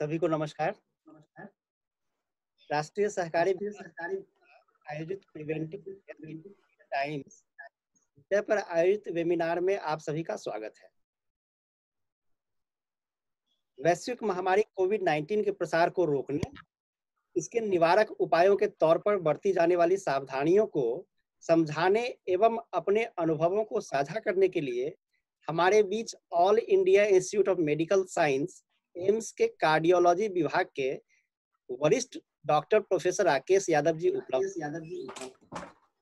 सभी को नमस्कार। राष्ट्रीय सहकारी आयोजित प्रिवेंटिव टाइम्स विषय पर आयोजित वेबिनार में आप सभी का स्वागत है। वैश्विक महामारी कोविड-19 के प्रसार को रोकने, इसके निवारक उपायों के तौर पर बरती जाने वाली सावधानियों को समझाने एवं अपने अनुभवों को साझा करने के लिए हमारे बीच all India institute of medical science AIIMS के कार्डियोलॉजी विभाग के वरिष्ठ डॉक्टर प्रोफेसर राकेश यादव जी उपलब्ध।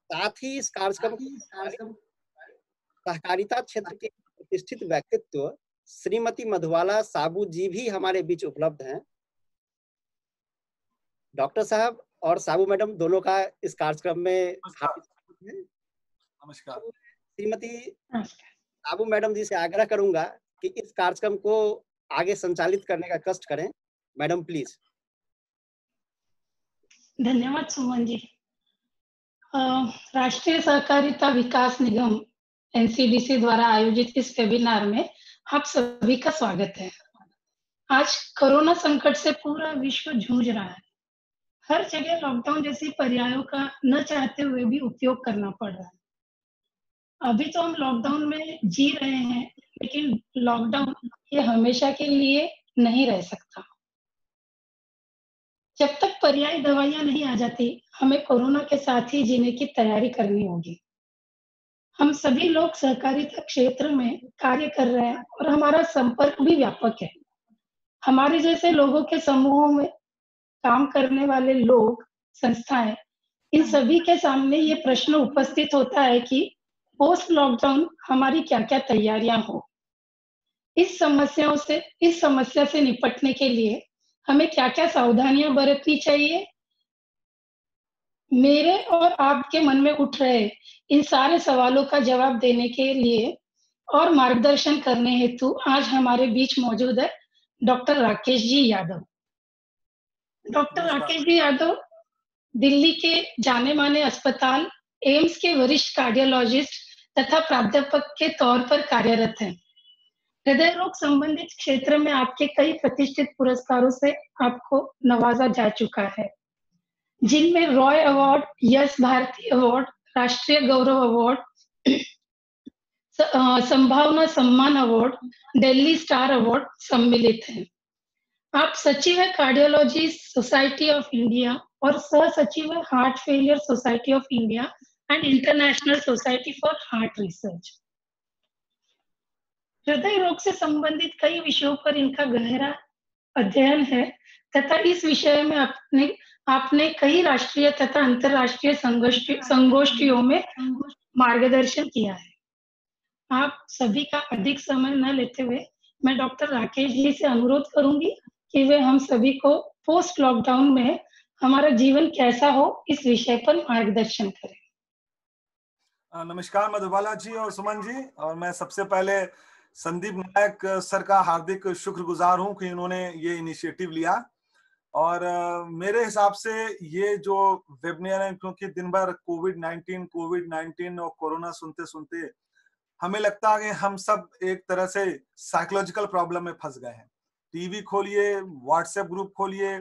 साथ ही इस कार्यक्रम सहकारिता क्षेत्र के प्रतिष्ठित व्यक्तित्व श्रीमती मधुबाला साबू जी भी हमारे बीच उपलब्ध हैं। डॉक्टर साहब और साबू मैडम दोनों का इस कार्यक्रम में नमस्कार। श्रीमती साबू मैडम जी से आग्रह करूंगा कि इस कार्यक्रम को आगे संचालित करने का कष्ट करें। Madam please. धन्यवाद सुमन जी। राष्ट्रीय सहकारिता विकास निगम एनसीडीसी द्वारा आयोजित इस वेबिनार में आप सभी का स्वागत है। आज कोरोना संकट से पूरा विश्व जूझ रहा है। हर जगह लॉकडाउन जैसी पर्यायों का न चाहते हुए भी उपयोग करना पड़ रहा है। अभी तो हम लॉकडाउन में जी रहे हैं, लेकिन लॉकडाउन ये हमेशा के लिए नहीं रह सकता। जब तक पर्यायी दवाइयां नहीं आ जाती, हमें कोरोना के साथ ही जीने की तैयारी करनी होगी। हम सभी लोग सहकारिता क्षेत्र में कार्य कर रहे हैं और हमारा संपर्क भी व्यापक है। हमारे जैसे लोगों के समूहों में काम करने वाले लोग, संस्थाएं, इन सभी के सामने ये प्रश्न उपस्थित होता है कि पोस्ट लॉकडाउन हमारी क्या-क्या तैयारियां हो। इस समस्या से निपटने के लिए हमें क्या-क्या सावधानियां बरतनी चाहिए। मेरे और आपके मन में उठ रहे इन सारे सवालों का जवाब देने के लिए और मार्गदर्शन करने हेतु आज हमारे बीच मौजूद है डॉक्टर राकेश जी यादव। डॉक्टर राकेश जी यादव दिल्ली के जाने माने अस्पताल एम्स के वरिष्ठ कार्डियोलॉजिस्ट तथा प्राध्यापक के तौर पर कार्यरत हैं। हृदय रोग संबंधित क्षेत्र में आपके कई प्रतिष्ठित पुरस्कारों से आपको नवाजा जा चुका है, जिनमें रॉय अवार्ड, यश भारती अवार्ड, राष्ट्रीय गौरव अवार्ड, संभावना सम्मान अवार्ड, दिल्ली स्टार अवार्ड सम्मिलित हैं। आप सचिव है कार्डियोलॉजी सोसाइटी ऑफ इंडिया और सह सचिव है heart failure society of India and international society for heart research. हृदय रोग से संबंधित कई विषयों पर इनका गहरा अध्ययन है तथा इस विषय में आपने कई राष्ट्रीय तथा अंतर्राष्ट्रीय संगोष्ठियों में मार्गदर्शन किया है। आप सभी का अधिक समय न लेते हुए मैं डॉक्टर राकेश जी से अनुरोध करूंगी कि वे हम सभी को पोस्ट लॉकडाउन में हमारा जीवन कैसा हो इस विषय पर मार्गदर्शन करें। नमस्कार मधुबाला जी और सुमन जी। और मैं सबसे पहले संदीप नायक सर का हार्दिक शुक्रगुजार हूं कि इन्होंने ये इनिशिएटिव लिया। और मेरे हिसाब से ये जो वेबिनार है, क्योंकि दिन भर कोविड-19 और कोरोना सुनते सुनते हमें लगता है कि हम सब एक तरह से साइकोलॉजिकल प्रॉब्लम में फंस गए हैं। टीवी खोलिए, व्हाट्सएप ग्रुप खोलिए,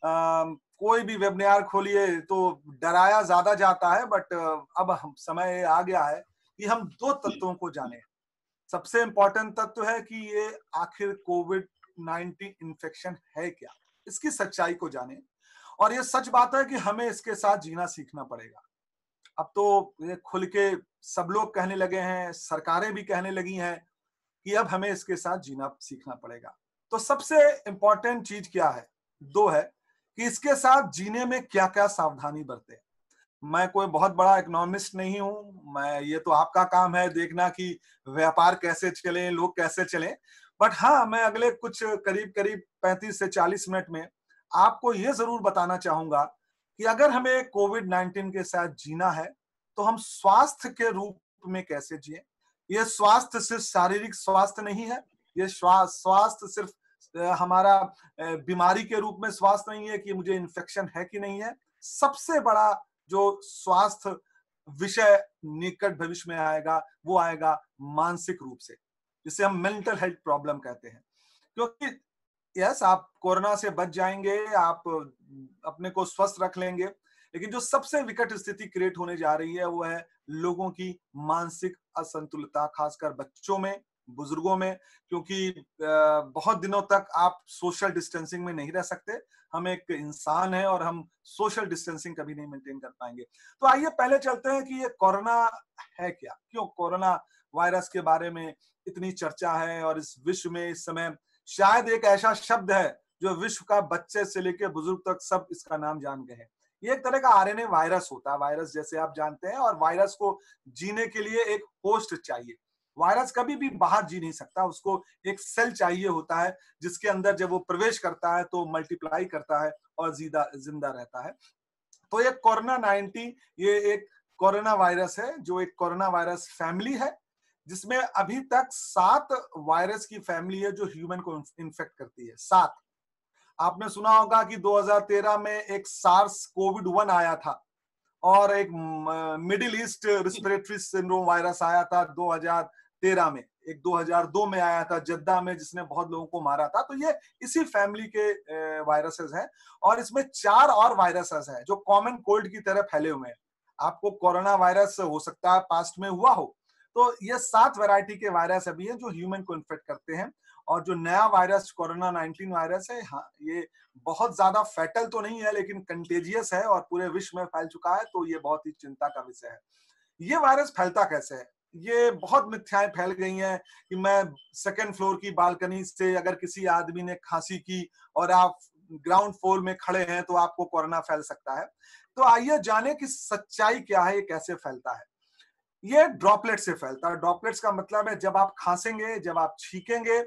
कोई भी वेबिनार खोलिए तो डराया ज्यादा जाता है। बट अब हम समय आ गया है कि हम दो तत्वों को जाने। सबसे इंपॉर्टेंट तत्व है कि ये आखिर कोविड-19 इन्फेक्शन है क्या, इसकी सच्चाई को जाने। और ये सच बात है कि हमें इसके साथ जीना सीखना पड़ेगा। अब तो ये खुल के सब लोग कहने लगे हैं, सरकारें भी कहने लगी हैं कि अब हमें इसके साथ जीना सीखना पड़ेगा। तो सबसे इंपॉर्टेंट चीज क्या है? दो है कि इसके साथ जीने में क्या क्या सावधानी बरतें। मैं कोई बहुत बड़ा इकोनॉमिस्ट नहीं हूं, ये तो आपका काम है देखना कि व्यापार कैसे चले, लोग कैसे चले। बट हाँ, मैं अगले कुछ करीब 35 से 40 मिनट में आपको ये जरूर बताना चाहूंगा कि अगर हमें कोविड-19 के साथ जीना है तो हम स्वास्थ्य के रूप में कैसे जिए। ये स्वास्थ्य सिर्फ शारीरिक स्वास्थ्य नहीं है, ये स्वास्थ्य सिर्फ हमारा बीमारी के रूप में स्वास्थ्य नहीं है कि मुझे इन्फेक्शन है कि नहीं है। सबसे बड़ा जो स्वास्थ्य विषय निकट भविष्य में आएगा वो आएगा मानसिक रूप से, जिसे हम मेंटल हेल्थ प्रॉब्लम कहते हैं। क्योंकि यस, आप कोरोना से बच जाएंगे, आप अपने को स्वस्थ रख लेंगे, लेकिन जो सबसे विकट स्थिति क्रिएट होने जा रही है वो है लोगों की मानसिक असंतुलितता, खासकर बच्चों में, बुजुर्गों में, क्योंकि बहुत दिनों तक आप सोशल डिस्टेंसिंग में नहीं रह सकते। हम एक इंसान है और हम सोशल डिस्टेंसिंग कभी नहीं मेंटेन कर पाएंगे। तो आइए पहले चलते हैं कि ये कोरोना है क्या, क्यों कोरोना वायरस के बारे में इतनी चर्चा है, और इस विश्व में इस समय शायद एक ऐसा शब्द है जो विश्व का बच्चे से लेकर बुजुर्ग तक सब इसका नाम जान गए हैं। ये एक तरह का आरएनए वायरस होता है, वायरस जैसे आप जानते हैं, और वायरस को जीने के लिए एक होस्ट चाहिए। वायरस कभी भी बाहर जी नहीं सकता, उसको एक सेल चाहिए होता है जिसके अंदर जब वो प्रवेश करता है तो मल्टीप्लाई करता है और जिंदा रहता है। तो ये कोरोना 19 ये एक कोरोना वायरस है, जो एक कोरोना वायरस फैमिली है, जिसमें अभी तक 7 वायरस की फैमिली है जो ह्यूमन को इन्फेक्ट करती है। 7। आपने सुना होगा कि 2013 में एक सार्स कोविड 1 आया था, और एक middle east respiratory syndrome virus आया था 2013 में, एक 2002 में आया था जद्दा में, जिसने बहुत लोगों को मारा था। तो ये इसी फैमिली के वायरसेस हैं, और इसमें 4 और वायरसेस हैं जो कॉमन कोल्ड की तरह फैले हुए हैं। आपको कोरोना वायरस हो सकता है पास्ट में हुआ हो। तो ये 7 वैरायटी के वायरस अभी हैं जो ह्यूमन को इन्फेक्ट करते हैं। और जो नया वायरस कोरोना 19 वायरस है, हाँ, ये बहुत ज्यादा फैटल तो नहीं है, लेकिन कंटेजियस है और पूरे विश्व में फैल चुका है। तो ये बहुत ही चिंता का विषय है। ये वायरस फैलता कैसे है? ये बहुत मिथ्याएं फैल गई हैं कि मैं सेकंड फ्लोर की बालकनी से अगर किसी आदमी ने खांसी की और आप ग्राउंड फ्लोर में खड़े हैं तो आपको कोरोना फैल सकता है। तो आइए जाने कि सच्चाई क्या है, ये कैसे फैलता है। ये ड्रॉपलेट से फैलता है। ड्रॉपलेट्स का मतलब है जब आप खांसेंगे, जब आप छींकेंगे,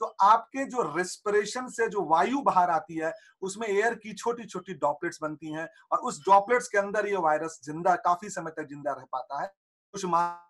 तो आपके जो रेस्पिरेशन से जो वायु बाहर आती है उसमें एयर की छोटी छोटी ड्रॉपलेट्स बनती हैं, और उस ड्रॉपलेट्स के अंदर ये वायरस जिंदा काफी समय तक जिंदा रह पाता है। कुछ मास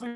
में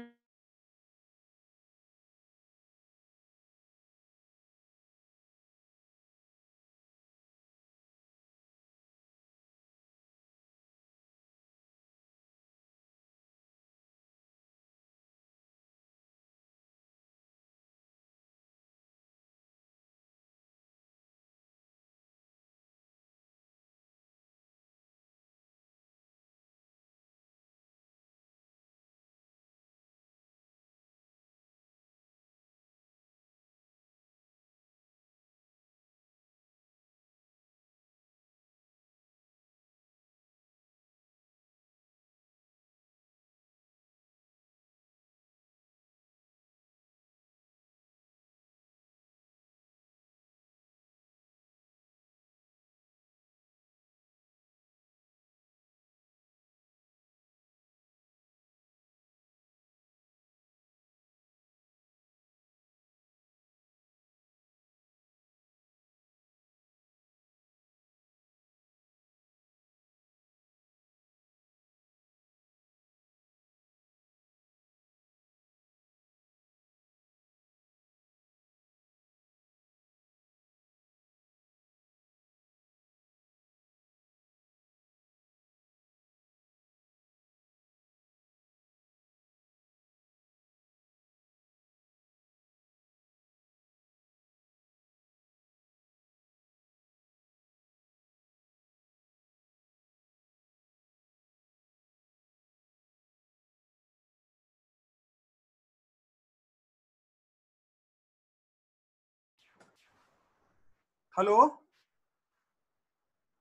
हेलो,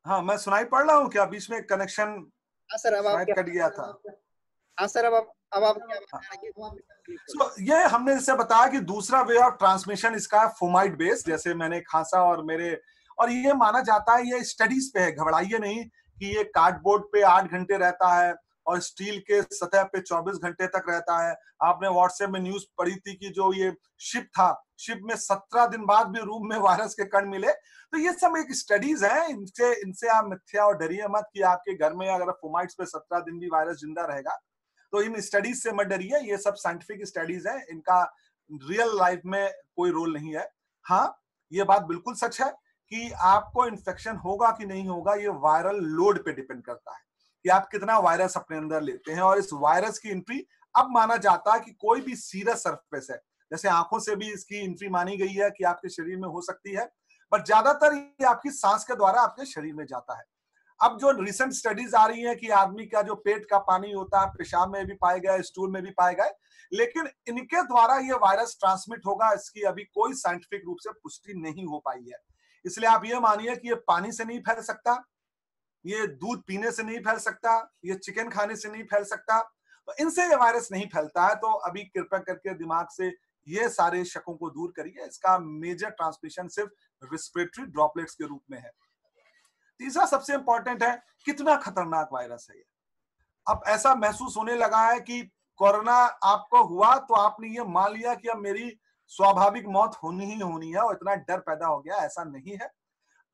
हाँ, मैं सुनाई पड़ रहा हूँ क्या? बीच में कनेक्शन हाँ सर, अब आप शायद क्या, कट गया था। हाँ सर, अब आप क्या बता रहे हैं? So, ये हमने जैसे बताया कि दूसरा वे ऑफ ट्रांसमिशन इसका है फोमाइड बेस, जैसे मैंने खांसा और मेरे और ये माना जाता है, ये स्टडीज पे है, घबराइए नहीं कि ये कार्डबोर्ड पे 8 घंटे रहता है और स्टील के सतह पे 24 घंटे तक रहता है। आपने व्हाट्सएप में न्यूज पढ़ी थी कि जो ये शिप था, शिप में 17 दिन बाद भी रूम में वायरस के कण मिले। तो ये सब एक स्टडीज है, इनसे आप मिथ्या और डरिए मत कि आपके घर में अगर फोमाइट्स पे 17 दिन भी वायरस जिंदा रहेगा। तो इन स्टडीज से मत डरिए, ये सब साइंटिफिक स्टडीज है, इनका रियल लाइफ में कोई रोल नहीं है। हाँ, ये बात बिल्कुल सच है कि आपको इन्फेक्शन होगा कि नहीं होगा, ये वायरल लोड पे डिपेंड करता है कि आप कितना वायरस अपने अंदर लेते हैं। और इस वायरस की एंट्री अब माना जाता है कि कोई भी सीरियस सरफेस है, जैसे आंखों से भी इसकी एंट्री मानी गई है कि आपके शरीर में हो सकती है, बट ज्यादातर ये आपकी सांस के द्वारा आपके शरीर में जाता है। अब जो रिसेंट स्टडीज आ रही है कि आदमी का जो पेट का पानी होता है पेशाब में भी पाए गए, स्टूल में भी पाए गए, लेकिन इनके द्वारा ये वायरस ट्रांसमिट होगा इसकी अभी कोई साइंटिफिक रूप से पुष्टि नहीं हो पाई है। इसलिए आप ये मानिए कि ये पानी से नहीं फैल सकता, ये दूध पीने से नहीं फैल सकता, ये चिकन खाने से नहीं फैल सकता, तो इनसे ये वायरस नहीं फैलता है। तो अभी कृपया करके दिमाग से ये सारे शकों को दूर करिए, इसका मेजर ट्रांसमिशन सिर्फ रिस्पिरेटरी ड्रॉपलेट्स के रूप में है। तीसरा सबसे इंपॉर्टेंट है, कितना खतरनाक वायरस है ये। अब ऐसा महसूस होने लगा है कि कोरोना आपको हुआ तो आपने ये मान लिया कि अब मेरी स्वाभाविक मौत होनी ही होनी है और इतना डर पैदा हो गया, ऐसा नहीं है।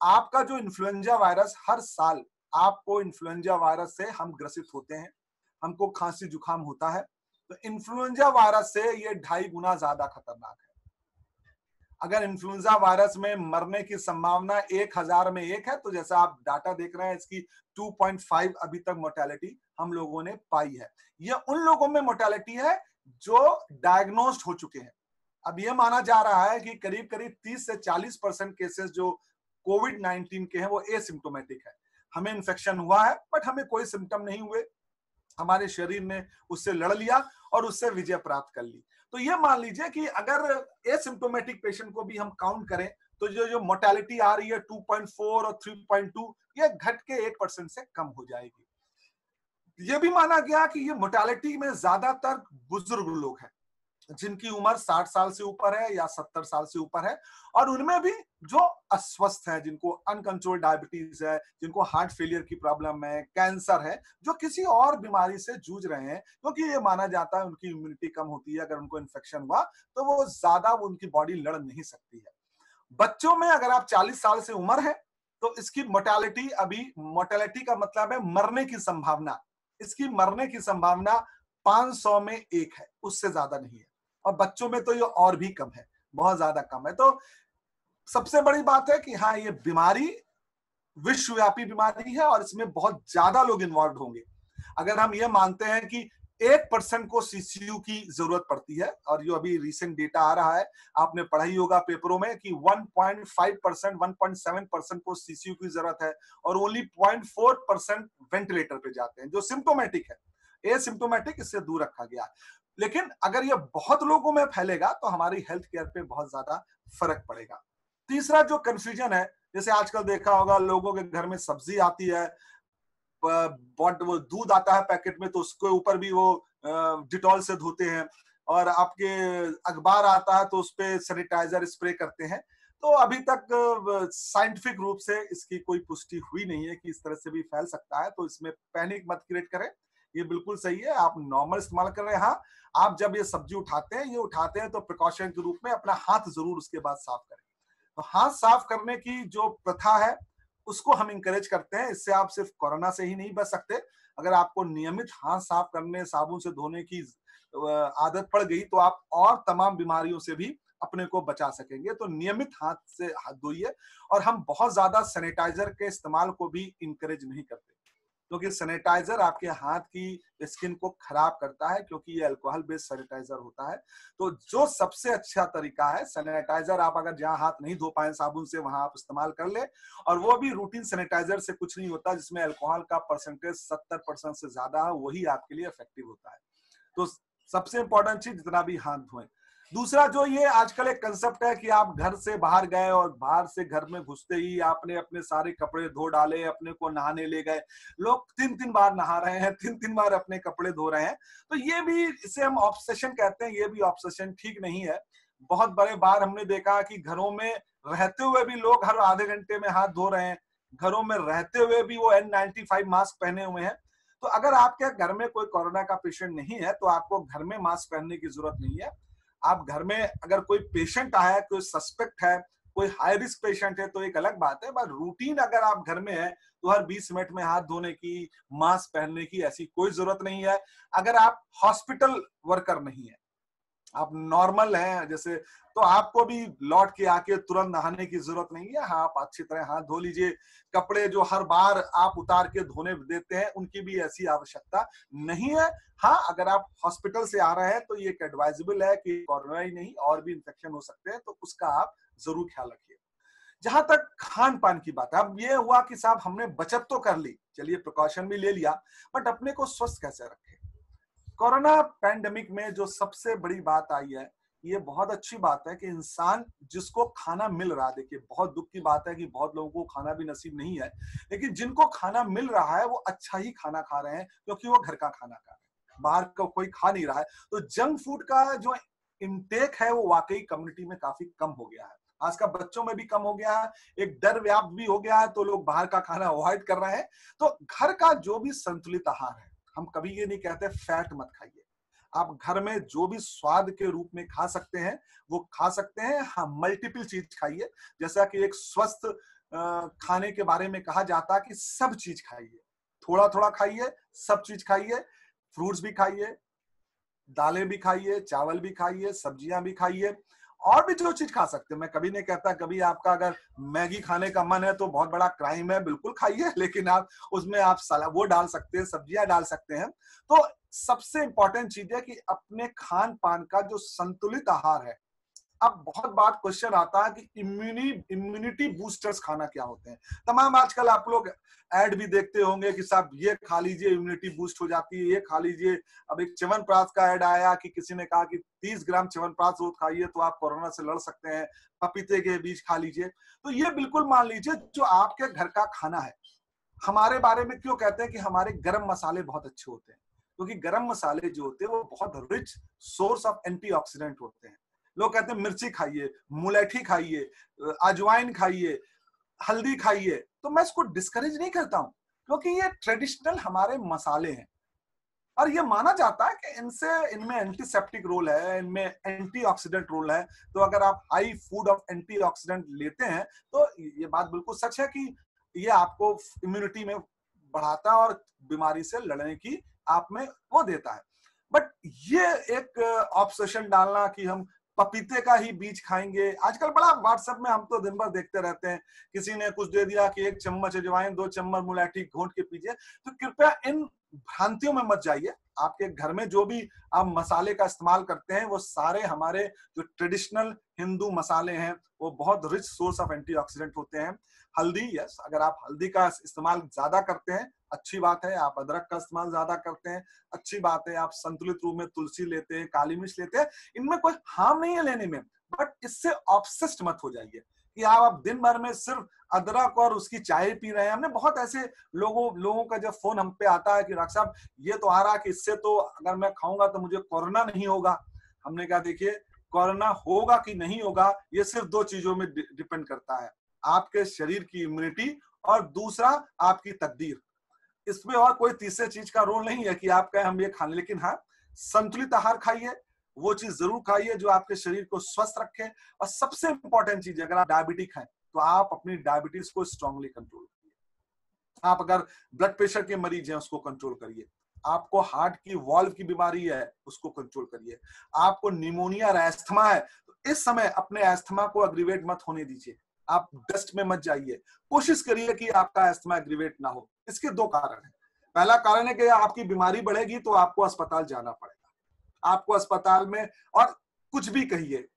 आपका जो इन्फ्लुएंजा वायरस, हर साल आपको इन्फ्लुएंजा वायरस से हम ग्रसित होते हैं, हमको खांसी जुकाम होता है, तो इन्फ्लुएंजा वायरस से ये 2.5 गुना ज्यादा खतरनाक है। अगर इन्फ्लुएंजा वायरस में मरने की संभावना 1000 में 1 है, तो जैसा आप डाटा देख रहे हैं इसकी 2.5 अभी तक मोर्टेलिटी हम लोगों ने पाई है। ये उन लोगों में मोर्टेलिटी है जो डायग्नोस्ड हो चुके हैं। अब ये माना जा रहा है कि करीब करीब 30 से 40% केसेस जो कोविड-19 के हैं वो एसिम्प्टोमेटिक है। हमें इन्फेक्शन हुआ है बट हमें कोई सिम्टम नहीं हुए, हमारे शरीर ने उससे लड़ लिया और उससे विजय प्राप्त कर ली। तो ये मान लीजिए कि अगर एसिम्प्टोमेटिक पेशेंट को भी हम काउंट करें तो जो मोर्टेलिटी आ रही है 2.4 और 3.2, ये घट के 1% से कम हो जाएगी। ये भी माना गया कि ये मोर्टेलिटी में ज्यादातर बुजुर्ग लोग हैं जिनकी उम्र 60 साल से ऊपर है या 70 साल से ऊपर है, और उनमें भी जो अस्वस्थ है, जिनको अनकंट्रोल डायबिटीज है, जिनको हार्ट फेलियर की प्रॉब्लम है, कैंसर है, जो किसी और बीमारी से जूझ रहे हैं, क्योंकि ये माना जाता है उनकी इम्यूनिटी कम होती है, अगर उनको इन्फेक्शन हुआ तो वो ज्यादा उनकी बॉडी लड़ नहीं सकती है। बच्चों में अगर आप 40 साल से उम्र है तो इसकी मोर्टेलिटी, अभी मोर्टेलिटी का मतलब है मरने की संभावना, इसकी मरने की संभावना 500 में 1 है, उससे ज्यादा नहीं है। और बच्चों में तो ये और भी कम है, बहुत ज्यादा कम है। तो सबसे बड़ी बात है कि हाँ, ये बीमारी विश्वव्यापी बीमारी है और इसमें बहुत ज्यादा लोग इन्वॉल्व होंगे। अगर हम ये मानते हैं कि 1% को सीसीयू की जरूरत पड़ती है, और जो अभी रिसेंट डेटा आ रहा है, आपने पढ़ा ही होगा पेपरों में कि 1.5%, 1.7% को सीसीयू की जरूरत है और ओनली 0.4% वेंटिलेटर पे जाते हैं, जो सिम्टोमेटिक है। एसिम्टोमेटिक इससे दूर रखा गया। लेकिन अगर ये बहुत लोगों में फैलेगा तो हमारी हेल्थ केयर पे बहुत ज्यादा फर्क पड़ेगा। तीसरा जो कंफ्यूजन है, जैसे आजकल देखा होगा लोगों के घर में सब्जी आती है, वो दूध आता है पैकेट में, तो उसके ऊपर भी वो डिटॉल से धोते हैं, और आपके अखबार आता है तो उस पर सैनिटाइजर स्प्रे करते हैं। तो अभी तक साइंटिफिक रूप से इसकी कोई पुष्टि हुई नहीं है कि इस तरह से भी फैल सकता है, तो इसमें पैनिक मत क्रिएट करें, ये बिल्कुल सही है, आप नॉर्मल इस्तेमाल कर रहे हैं। हाँ, आप जब ये सब्जी उठाते हैं तो प्रिकॉशन के रूप में अपना हाथ जरूर उसके बाद साफ करें। तो हाथ साफ करने की जो प्रथा है उसको हम इंकरेज करते हैं। इससे आप सिर्फ कोरोना से ही नहीं बच सकते, अगर आपको नियमित हाथ साफ करने, साबुन से धोने की आदत पड़ गई तो आप और तमाम बीमारियों से भी अपने को बचा सकेंगे। तो नियमित हाथ से हाथ धोइए, और हम बहुत ज्यादा सैनिटाइजर के इस्तेमाल को भी इंकरेज नहीं करते, क्योंकि सैनिटाइजर आपके हाथ की स्किन को खराब करता है, क्योंकि ये अल्कोहल बेस्ड सैनिटाइजर होता है। तो जो सबसे अच्छा तरीका है, सैनिटाइजर आप अगर जहां हाथ नहीं धो पाए साबुन से, वहां आप इस्तेमाल कर ले, और वो भी रूटीन सैनिटाइजर से कुछ नहीं होता, जिसमें अल्कोहल का परसेंटेज 70% से ज्यादा है, वही आपके लिए इफेक्टिव होता है। तो सबसे इंपॉर्टेंट चीज, जितना भी हाथ धोएं। दूसरा, जो ये आजकल एक कंसेप्ट है कि आप घर से बाहर गए और बाहर से घर में घुसते ही आपने अपने सारे कपड़े धो डाले, अपने को नहाने ले गए, लोग 3-3 बार नहा रहे हैं, 3-3 बार अपने कपड़े धो रहे हैं, तो ये भी, इसे हम ऑब्सेशन कहते हैं, ये भी ऑब्सेशन ठीक नहीं है। बहुत बड़े बार हमने देखा कि घरों में रहते हुए भी लोग हर आधे घंटे में हाथ धो रहे हैं, घरों में रहते हुए भी वो N95 मास्क पहने हुए हैं। तो अगर आपके घर में कोई कोरोना का पेशेंट नहीं है तो आपको घर में मास्क पहनने की जरूरत नहीं है। आप घर में अगर कोई पेशेंट आया है, कोई सस्पेक्ट है, कोई हाई रिस्क पेशेंट है तो एक अलग बात है, पर रूटीन अगर आप घर में है तो हर 20 मिनट में हाथ धोने की, मास्क पहनने की ऐसी कोई जरूरत नहीं है। अगर आप हॉस्पिटल वर्कर नहीं है, आप नॉर्मल हैं जैसे, तो आपको भी लौट के आके तुरंत नहाने की जरूरत नहीं है। हाँ, आप अच्छी तरह हाथ धो लीजिए। कपड़े जो हर बार आप उतार के धोने देते हैं उनकी भी ऐसी आवश्यकता नहीं है। हाँ, अगर आप हॉस्पिटल से आ रहे हैं तो ये एडवाइजेबल है कि कोरोना ही नहीं और भी इन्फेक्शन हो सकते हैं, तो उसका आप जरूर ख्याल रखिए। जहां तक खान पान की बात है, अब ये हुआ कि साहब हमने बचत तो कर ली, चलिए प्रिकॉशन भी ले लिया, बट अपने को स्वस्थ कैसे रखें। कोरोना पैंडेमिक में जो सबसे बड़ी बात आई है, ये बहुत अच्छी बात है कि इंसान जिसको खाना मिल रहा है, देखिए बहुत दुख की बात है कि बहुत लोगों को खाना भी नसीब नहीं है, लेकिन जिनको खाना मिल रहा है वो अच्छा ही खाना खा रहे हैं क्योंकि वो घर का खाना खा रहे हैं, बाहर का कोई खा नहीं रहा है। तो जंक फूड का जो इनटेक है वो वाकई कम्युनिटी में काफी कम हो गया है, आजकल बच्चों में भी कम हो गया है, एक डर व्याप्त भी हो गया है, तो लोग बाहर का खाना अवॉइड कर रहे हैं। तो घर का जो भी संतुलित आहार है, हम कभी ये नहीं कहते फैट मत खाइए, आप घर में जो भी स्वाद के रूप में खा सकते हैं वो खा सकते हैं। हाँ, मल्टीपल चीज खाइए, जैसा कि एक स्वस्थ खाने के बारे में कहा जाता है कि सब चीज खाइए, थोड़ा थोड़ा खाइए, सब चीज खाइए, फ्रूट्स भी खाइए, दालें भी खाइए, चावल भी खाइए, सब्जियां भी खाइए, और भी जो चीज खा सकते हैं। मैं कभी नहीं कहता, कभी आपका अगर मैगी खाने का मन है तो बहुत बड़ा क्राइम है, बिल्कुल खाइए, लेकिन आप उसमें आप सलाद वो डाल सकते हैं, सब्जियां डाल सकते हैं। तो सबसे इंपॉर्टेंट चीज है कि अपने खान पान का जो संतुलित आहार है। अब बहुत बार क्वेश्चन आता है कि इम्यूनिटी बूस्टर्स खाना क्या होते हैं। तमाम आजकल आप लोग ऐड भी देखते होंगे कि साहब ये खा लीजिए इम्यूनिटी बूस्ट हो जाती है, ये खा लीजिए। अब एक च्यवनप्राश का ऐड आया कि किसी ने कहा कि 30 ग्राम च्यवनप्राश रोज खाइए तो आप कोरोना से लड़ सकते हैं, पपीते के बीज खा लीजिए। तो ये बिल्कुल मान लीजिए जो आपके घर का खाना है। हमारे बारे में क्यों कहते हैं कि हमारे गरम मसाले बहुत अच्छे होते हैं, क्योंकि गरम मसाले जो होते हैं वो बहुत रिच सोर्स ऑफ एंटीऑक्सीडेंट होते हैं। लोग कहते हैं मिर्ची खाइए, मुलैठी खाइए, अजवाइन खाइए, हल्दी खाइए, तो मैं इसको डिस्करेज नहीं करता हूं, क्योंकि ये ट्रेडिशनल हमारे मसाले हैं और ये माना जाता है कि इनमें एंटीसेप्टिक रोल है, इनमें एंटीऑक्सीडेंट रोल है। तो अगर आप हाई फूड ऑफ एंटीऑक्सीडेंट लेते हैं तो ये बात बिल्कुल सच है कि ये आपको इम्यूनिटी में बढ़ाता है और बीमारी से लड़ने की आप में वो देता है। बट ये एक ऑब्सेशन डालना कि हम पपीते का ही बीज खाएंगे, आजकल बड़ा व्हाट्सएप में हम तो दिन भर देखते रहते हैं, किसी ने कुछ दे दिया कि 1 चम्मच अजवाइन, 2 चम्मच मुलैठी घोंट के पीजिए। तो कृपया इन भ्रांतियों में मत जाइए। आपके घर में जो भी आप मसाले का इस्तेमाल करते हैं वो सारे हमारे जो ट्रेडिशनल हिंदू मसाले हैं, वो बहुत रिच सोर्स ऑफ एंटीऑक्सीडेंट होते हैं। हल्दी, यस, अगर आप हल्दी का इस्तेमाल ज्यादा करते हैं अच्छी बात है, आप अदरक का इस्तेमाल ज्यादा करते हैं अच्छी बात है, आप संतुलित रूप में तुलसी लेते हैं, काली मिर्च लेते हैं, इनमें कोई हार्म नहीं है लेने में, बट इससे ऑब्सेस्ड मत हो जाइए कि आप दिन भर में सिर्फ अदरक और उसकी चाय पी रहे हैं। हमने बहुत ऐसे लोगों का जब फोन हम पे आता है कि डॉक्टर साहब ये तो आ रहा है कि इससे तो अगर मैं खाऊंगा तो मुझे कोरोना नहीं होगा। हमने कहा देखिए, कोरोना होगा कि नहीं होगा ये सिर्फ 2 चीजों में डिपेंड करता है, आपके शरीर की इम्यूनिटी और दूसरा आपकी तकदीर। इसमें और कोई तीसरे चीज का रोल नहीं है कि आप कहें हम ये खाने, लेकिन हाँ, संतुलित आहार खाइए, वो चीज जरूर खाइए जो आपके शरीर को स्वस्थ रखे। और सबसे इंपॉर्टेंट चीज, अगर आप डायबिटिक हैं तो आप अपनी डायबिटीज को स्ट्रांगली कंट्रोल करिए। आप अगर ब्लड प्रेशर के मरीज हैं उसको कंट्रोल करिए, आपको हार्ट की वॉल्व की बीमारी है उसको कंट्रोल करिए, आपको निमोनिया और एस्थमा है तो इस समय अपने एस्थमा को एग्रीवेट मत होने दीजिए, आप डस्ट में मत जाइए, कोशिश करिए कि आपका एस्थमा एग्रीवेट ना हो। इसके 2 कारण हैं। पहला कारण है कि आपकी बीमारी बढ़ेगी तो आपको अस्पताल जाना पड़ेगा, आपको अस्पताल में, और कुछ भी कहिए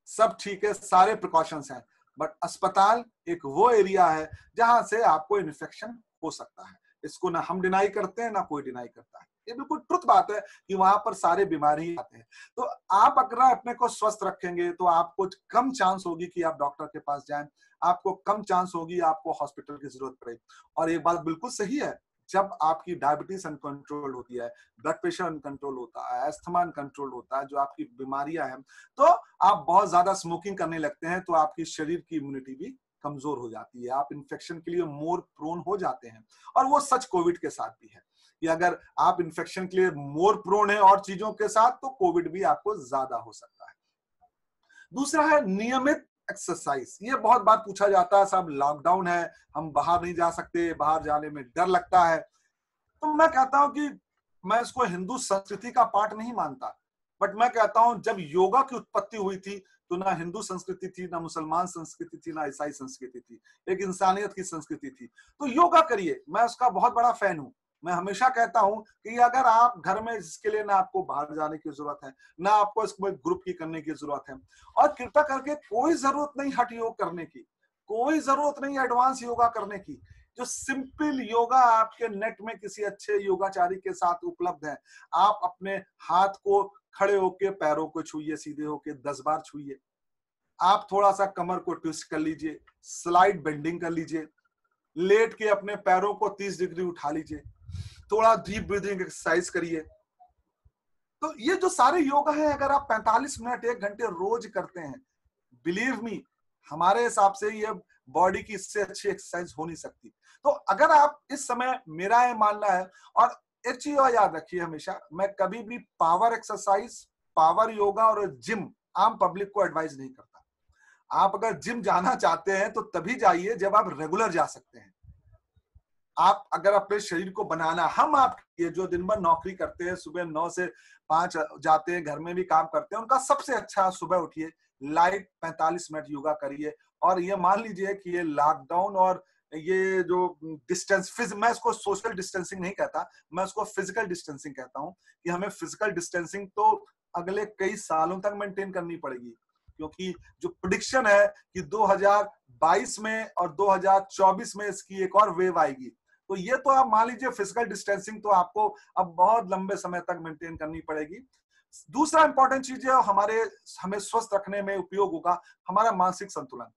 सब ठीक है, सारे प्रिकॉशंस हैं, बट अस्पताल एक वो एरिया है जहां से आपको इन्फेक्शन हो सकता है। इसको ना हम डिनाई करते हैं ना कोई डिनाई करता है, ये बिल्कुल ट्रुथ बात है कि वहां पर सारे बीमारी आते हैं। तो आप अगर अपने को स्वस्थ रखेंगे तो आपको कम चांस होगी कि आप डॉक्टर के पास जाएं, आपको कम चांस होगी आपको हॉस्पिटल की जरूरत पड़े। और ये बात बिल्कुल सही है, जब आपकी डायबिटीज अनकंट्रोल होती है, ब्लड प्रेशर अनकंट्रोल होता है, अस्थमा अनकंट्रोल होता है, जो आपकी बीमारियां हैं, तो आप बहुत ज्यादा स्मोकिंग करने लगते हैं, तो आपकी शरीर की इम्यूनिटी भी कमजोर हो जाती है, आप इन्फेक्शन के लिए मोर प्रोन हो जाते हैं। और वो सच कोविड के साथ भी है कि अगर आप इन्फेक्शन के लिए मोर प्रोन है और चीजों के साथ, तो कोविड भी आपको ज्यादा हो सकता है। दूसरा है नियमित एक्सरसाइज। ये बहुत बार पूछा जाता है, साहब लॉकडाउन है, हम बाहर नहीं जा सकते, बाहर जाने में डर लगता है। तो मैं कहता हूं कि मैं इसको हिंदू संस्कृति का पार्ट नहीं मानता, बट मैं कहता हूं जब योगा की उत्पत्ति हुई थी तो ना हिंदू संस्कृति थी, ना मुसलमान संस्कृति थी, ना ईसाई संस्कृति थी, एक इंसानियत की संस्कृति थी। तो योगा करिए, मैं उसका बहुत बड़ा फैन हूं। मैं हमेशा कहता हूं कि अगर आप घर में, इसके लिए ना आपको बाहर जाने की जरूरत है, ना आपको इसमें ग्रुप की करने की जरूरत है, और कृपया करके कोई जरूरत नहीं हठ योग करने की, कोई जरूरत नहीं एडवांस योगा करने की। जो सिंपल योगा आपके नेट में किसी अच्छे योगाचारी के साथ उपलब्ध है, आप अपने हाथ को खड़े होके पैरों को छूइए, सीधे होके 10 बार छूइए। आप थोड़ा सा कमर को ट्विस्ट कर लीजिए, स्लाइड बेंडिंग कर लीजिए, लेट के अपने पैरों को 30 डिग्री उठा लीजिए, थोड़ा डीप ब्रीदिंग एक्सरसाइज करिए। तो ये जो सारे योगा है, अगर आप 45 मिनट 1 घंटे रोज करते हैं, बिलीव मी, हमारे हिसाब से ये बॉडी की इससे अच्छी एक्सरसाइज हो नहीं सकती। तो अगर आप इस समय, मेरा ये मानना है, और एक चीज याद रखिए हमेशा, मैं कभी भी पावर एक्सरसाइज, पावर योगा और जिम आम पब्लिक को एडवाइस नहीं करता। आप अगर जिम जाना चाहते हैं तो तभी जाइए जब आप रेगुलर जा सकते हैं। आप अगर अपने शरीर को बनाना, हम आप ये जो दिन भर नौकरी करते हैं, सुबह 9 से 5 जाते हैं, घर में भी काम करते हैं, उनका सबसे अच्छा सुबह उठिए, लाइट 45 मिनट योगा करिए। और ये मान लीजिए कि ये लॉकडाउन और ये जो डिस्टेंस, मैं इसको सोशल डिस्टेंसिंग नहीं कहता, मैं उसको फिजिकल डिस्टेंसिंग कहता हूं, कि हमें फिजिकल डिस्टेंसिंग तो अगले कई सालों तक मेंटेन करनी पड़ेगी, क्योंकि जो प्रेडिक्शन है कि 2022 में और 2024 में इसकी एक और वेव आएगी। तो ये तो आप मान लीजिए फिजिकल डिस्टेंसिंग तो आपको अब बहुत लंबे समय तक मेंटेन करनी पड़ेगी। दूसरा इंपॉर्टेंट चीज है, हमें स्वस्थ रखने में उपयोग होगा हमारा मानसिक संतुलन।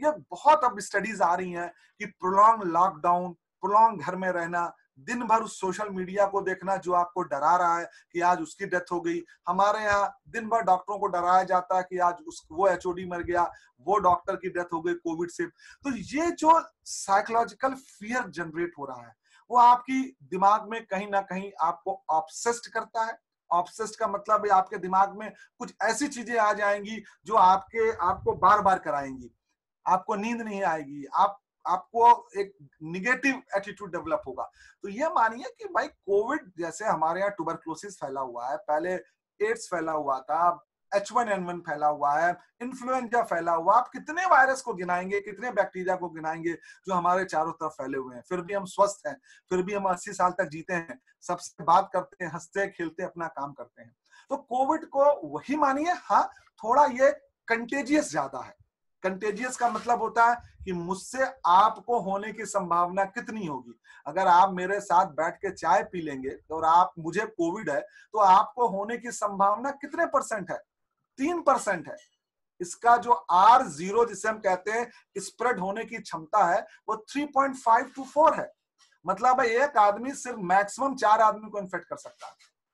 ये बहुत अब स्टडीज आ रही हैं कि प्रोलॉन्ग लॉकडाउन, प्रोलॉन्ग घर में रहना, दिन भर उस सोशल मीडिया को देखना जो आपको डरा रहा है कि आज उसकी डेथ हो गई। हमारे यहाँ दिन भर डॉक्टरों को डराया जाता है कि आज वो एचओडी मर गया, वो डॉक्टर की डेथ हो गई कोविड से। तो ये जो साइकोलॉजिकल फियर जनरेट हो रहा है, वो आपकी दिमाग में कहीं ना कहीं आपको ऑब्सेस्ड करता है। ऑब्सेस्ड का मतलब है आपके दिमाग में कुछ ऐसी चीजें आ जाएंगी जो आपको बार बार कराएंगी, आपको नींद नहीं आएगी, आपको एक निगेटिव एटीट्यूड डेवलप होगा। तो ये मानिए कि भाई कोविड जैसे हमारे यहाँ ट्यूबरक्लोसिस फैला हुआ है, पहले एड्स फैला हुआ था, H1N1 फैला हुआ है, इन्फ्लुएंजा फैला हुआ, आप कितने वायरस को गिनाएंगे, कितने बैक्टीरिया को गिनाएंगे जो हमारे चारों तरफ फैले हुए हैं, फिर भी हम स्वस्थ हैं, फिर भी हम 80 साल तक जीते हैं, सबसे बात करते हैं, हंसते खेलते अपना काम करते हैं। तो कोविड को वही मानिए, हाँ थोड़ा ये कंटेजियस ज्यादा है। कंटेजियस का मतलब होता है कि मुझसे आपको होने की संभावना कितनी होगी। अगर आप मेरे साथ बैठ के चाय पी लेंगे और मुझे कोविड है तो आपको होने की संभावना कितने % है? 3% है। इसका जो R0 जिसे हम कहते हैं स्प्रेड होने की क्षमता है, वो 3.5 to 4 है। मतलब है एक आदमी सिर्फ मैक्सिमम 4 आदमी को इन्फेक्ट कर सकता है।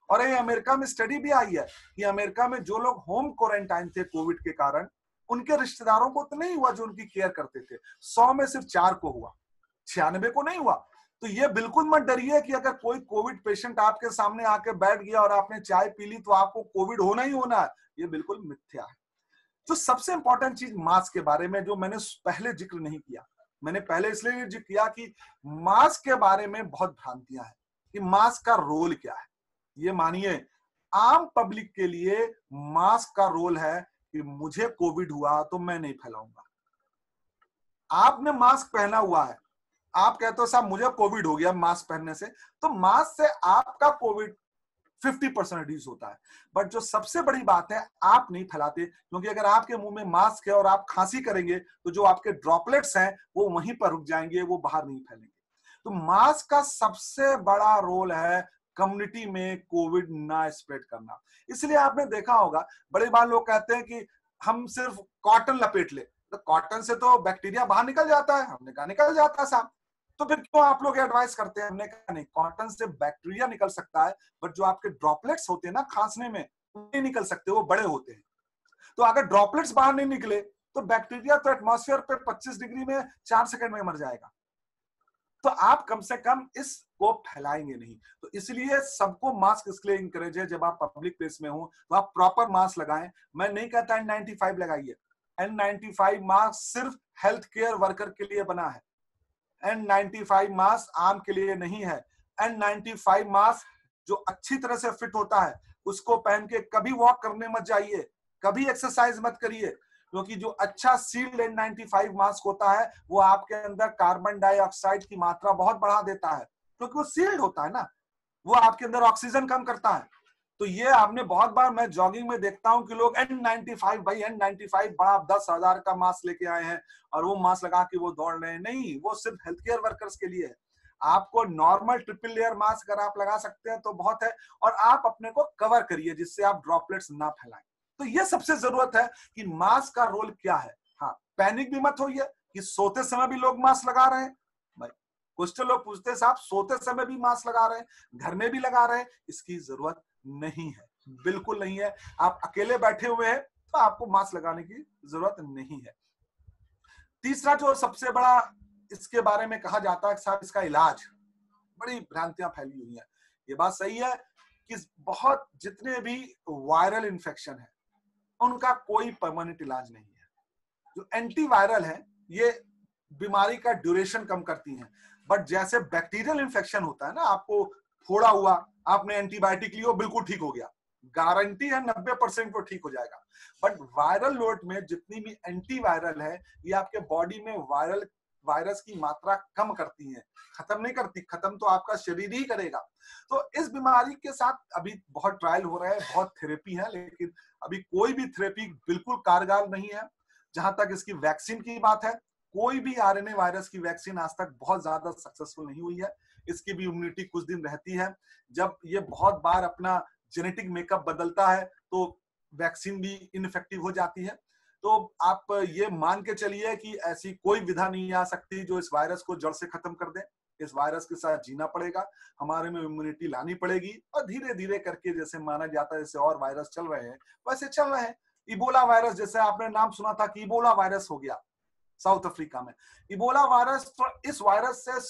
और ये अमेरिका में स्टडी भी आई है कि अमेरिका में जो लोग होम क्वारंटाइन थे कोविड के कारण, उनके रिश्तेदारों को तो नहीं हुआ जो उनकी केयर करते थे, 100 में सिर्फ 4 को हुआ, 96 को नहीं हुआ। तो ये बिल्कुल मत डरिए कि अगर कोई कोविड पेशेंट आपके सामने आके बैठ गया और आपने चाय पी ली तो आपको कोविड होना ही होना है, ये बिल्कुल मिथ्या है। तो सबसे इंपॉर्टेंट चीज मास्क के बारे में जो मैंने पहले जिक्र नहीं किया, मैंने पहले इसलिए जिक्र किया कि मास्क के बारे में बहुत भ्रांतियां हैं कि मास्क का रोल क्या है। ये मानिए आम पब्लिक के लिए मास्क का रोल है कि मुझे कोविड हुआ तो मैं नहीं फैलाऊंगा। आपने मास्क पहना हुआ है, आप कहते हो साहब मुझे कोविड हो गया मास्क पहनने से, तो मास्क से आपका कोविड 50% रिड्यूस होता है। बट जो सबसे बड़ी बात है, आप नहीं फैलाते, क्योंकि अगर आपके मुंह में मास्क है और आप खांसी करेंगे तो जो आपके ड्रॉपलेट्स हैं वो वहीं पर रुक जाएंगे, वो बाहर नहीं फैलेंगे। तो मास्क का सबसे बड़ा रोल है कम्युनिटी में कोविड ना स्प्रेड करना। इसलिए आपने देखा होगा बड़े बार लोग कहते हैं कि हम सिर्फ कॉटन लपेट ले, तो कॉटन से तो बैक्टीरिया बाहर निकल जाता है, हमने कहा निकल जाता है साहब। तो फिर क्यों आप लोग एडवाइस करते हैं? हमने कहा नहीं, कॉटन से बैक्टीरिया निकल सकता है, बट जो आपके ड्रॉपलेट्स होते हैं ना खांसने में, वो नहीं निकल सकते, वो बड़े होते हैं। तो अगर ड्रॉपलेट्स बाहर नहीं निकले तो बैक्टीरिया तो एटमॉस्फेयर पे 25 डिग्री में 4 सेकंड में मर जाएगा। तो आप कम से कम इसको फैलाएंगे नहीं। तो इसलिए सबको मास्क इसलिए इंकरेज है, जब आप पब्लिक प्लेस में हो तो आप प्रॉपर मास्क लगाएं। मैं नहीं कहता N95 लगाइए, N95 मास्क सिर्फ हेल्थ केयर वर्कर के लिए बना है। N95 मास्क आम के लिए नहीं है। N95 मास्क जो अच्छी तरह से फिट होता है उसको पहन के कभी वॉक करने मत जाइए, कभी एक्सरसाइज मत करिए, क्योंकि जो अच्छा सील्ड N95 मास्क होता है वो आपके अंदर कार्बन डाइऑक्साइड की मात्रा बहुत बढ़ा देता है, क्योंकि वो सील्ड होता है ना, वो आपके अंदर ऑक्सीजन कम करता है। तो ये आपने बहुत बार, मैं जॉगिंग में देखता हूं कि लोग N95 भाई N95 बड़ा 10,000 का मास्क लेके आए हैं और वो मास्क लगा के वो दौड़ रहे हैं। नहीं, वो सिर्फ हेल्थ केयर वर्कर्स के लिए है। आपको नॉर्मल ट्रिपल लेयर मास्क अगर आप लगा सकते हैं तो बहुत है, और आप अपने को कवर करिए जिससे आप ड्रॉपलेट्स ना फैलाएं। तो ये सबसे जरूरत है कि मास्क का रोल क्या है। हाँ, पैनिक भी मत होइए कि सोते समय भी लोग मास्क लगा रहे हैं। भाई कुछ तो लोग पूछते हैं साहब सोते समय भी मास्क लगा रहे हैं, घर में भी लगा रहे हैं, इसकी जरूरत नहीं है, बिल्कुल नहीं है। आप अकेले बैठे हुए हैं तो आपको मास्क लगाने की जरूरत नहीं है। तीसरा जो सबसे बड़ा इसके बारे में कहा जाता है साहब, इसका इलाज, बड़ी भ्रांतियां फैली हुई हैं। ये बात सही है कि बहुत जितने भी वायरल इन्फेक्शन है उनका कोई परमानेंट इलाज नहीं है। जो एंटीवायरल है ये बीमारी का ड्यूरेशन कम करती हैं, बट जैसे बैक्टीरियल इन्फेक्शन होता है ना, आपको फोड़ा हुआ, आपने एंटीबायोटिक लिया, बिल्कुल ठीक हो गया, गारंटी है 90% को ठीक हो जाएगा। बट वायरल लोड में जितनी भी एंटीवायरल है ये आपके बॉडी में वायरस की मात्रा कम करती है, खत्म नहीं करती। खत्म तो आपका शरीर ही करेगा। तो इस बीमारी के साथ अभी बहुत ट्रायल हो रहा है, बहुत थेरेपी है, लेकिन अभी कोई भी थेरेपी बिल्कुल कारगर नहीं है। जहां तक इसकी वैक्सीन की बात है, कोई भी आरएनए वायरस की वैक्सीन आज तक बहुत ज्यादा सक्सेसफुल नहीं हुई है। इसकी भी इम्यूनिटी कुछ दिन रहती है। जब ये बहुत बार अपना जेनेटिक मेकअप बदलता है तो वैक्सीन भी इनइफेक्टिव हो जाती है। तो आप ये मान के चलिए कि ऐसी कोई विधा नहीं आ सकती जो इस वायरस को जड़ से खत्म कर दे। इस वायरस के साथ जीना पड़ेगा, हमारे में इम्यूनिटी लानी पड़ेगी, और धीरे धीरे करके जैसे माना जाता है जैसे और वायरस चल रहे हैं वैसे चल रहे हैं। इबोला वायरस, जैसे आपने नाम सुना था कि इबोला वायरस हो गया साउथ अफ्रीका में। इबोला वायरस तो इस वायरस से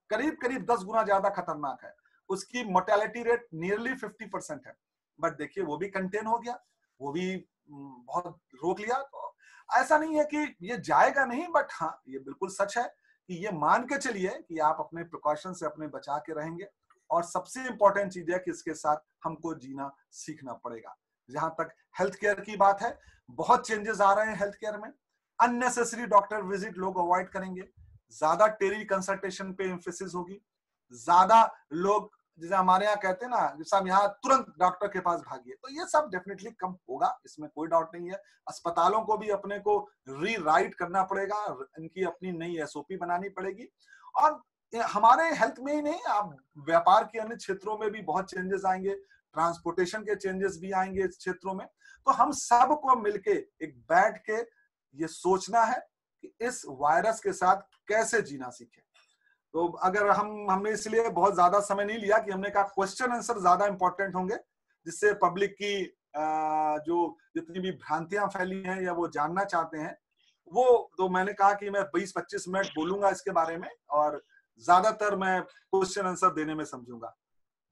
करीब करीब 10 गुना ज्यादा खतरनाक है। उसकी मोर्टेलिटी रेट नियरली 50% है, बट देखिए वो भी कंटेन हो गया, वो भी बहुत रोक लिया। तो ऐसा नहीं है कि ये जाएगा नहीं, बट हाँ ये बिल्कुल सच है कि ये मान के चलिए कि आप अपने प्रिकॉशन से अपने बचा के रहेंगे। और सबसे इंपॉर्टेंट चीज है कि इसके साथ हमको जीना सीखना पड़ेगा। जहां तक हेल्थ केयर की बात है, बहुत चेंजेस आ रहे हैं हेल्थ केयर में। अननेसेसरी डॉक्टर विजिट लोग अवॉइड करेंगे, ज्यादा टेली कंसल्टेशन पे एम्फेसिस होगी, ज्यादा लोग जैसे हमारे यहाँ कहते हैं ना साहब यहाँ तुरंत डॉक्टर के पास भागिए, तो ये सब डेफिनेटली कम होगा, इसमें कोई डाउट नहीं है। अस्पतालों को भी अपने को रीराइट करना पड़ेगा, इनकी अपनी नई एसओपी बनानी पड़ेगी। और हमारे हेल्थ में ही नहीं, आप व्यापार के अन्य क्षेत्रों में भी बहुत चेंजेस आएंगे, ट्रांसपोर्टेशन के चेंजेस भी आएंगे इस क्षेत्रों में। तो हम सबको मिलके एक बैठ के ये सोचना है कि इस वायरस के साथ कैसे जीना सीखे। तो अगर हमने इसलिए बहुत ज्यादा समय नहीं लिया कि हमने कहा क्वेश्चन आंसर ज्यादा इंपॉर्टेंट होंगे, जिससे पब्लिक की जो जितनी भी भ्रांतियां फैली हैं या वो जानना चाहते हैं वो, तो मैंने कहा कि मैं 20-25 मिनट बोलूंगा इसके बारे में, और ज्यादातर मैं क्वेश्चन आंसर देने में समझूंगा।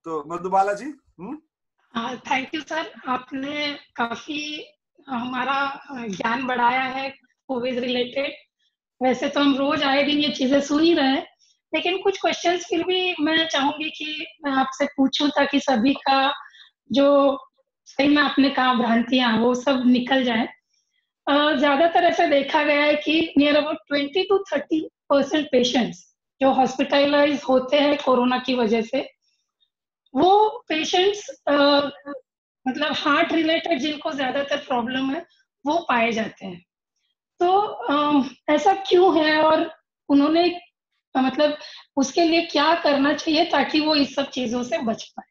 तो मधुबाला जी। थैंक यू सर, आपने काफी हमारा ज्ञान बढ़ाया है कोविड रिलेटेड। वैसे तो हम रोज आए दिन ये चीजें सुन ही रहे हैं, लेकिन कुछ क्वेश्चंस फिर भी मैं चाहूंगी कि मैं आपसे पूछूं ताकि सभी का जो सही में आपने कहा भ्रांतियां वो सब निकल जाए। ज्यादातर ऐसा देखा गया है कि नियर अबाउट 20 to 30% पेशेंट्स जो हॉस्पिटलाइज होते हैं कोरोना की वजह से, वो पेशेंट्स मतलब हार्ट रिलेटेड जिनको ज्यादातर प्रॉब्लम है वो पाए जाते हैं। तो ऐसा क्यों है, और उन्होंने मतलब उसके लिए क्या करना चाहिए ताकि वो इस सब चीजों से बच पाए?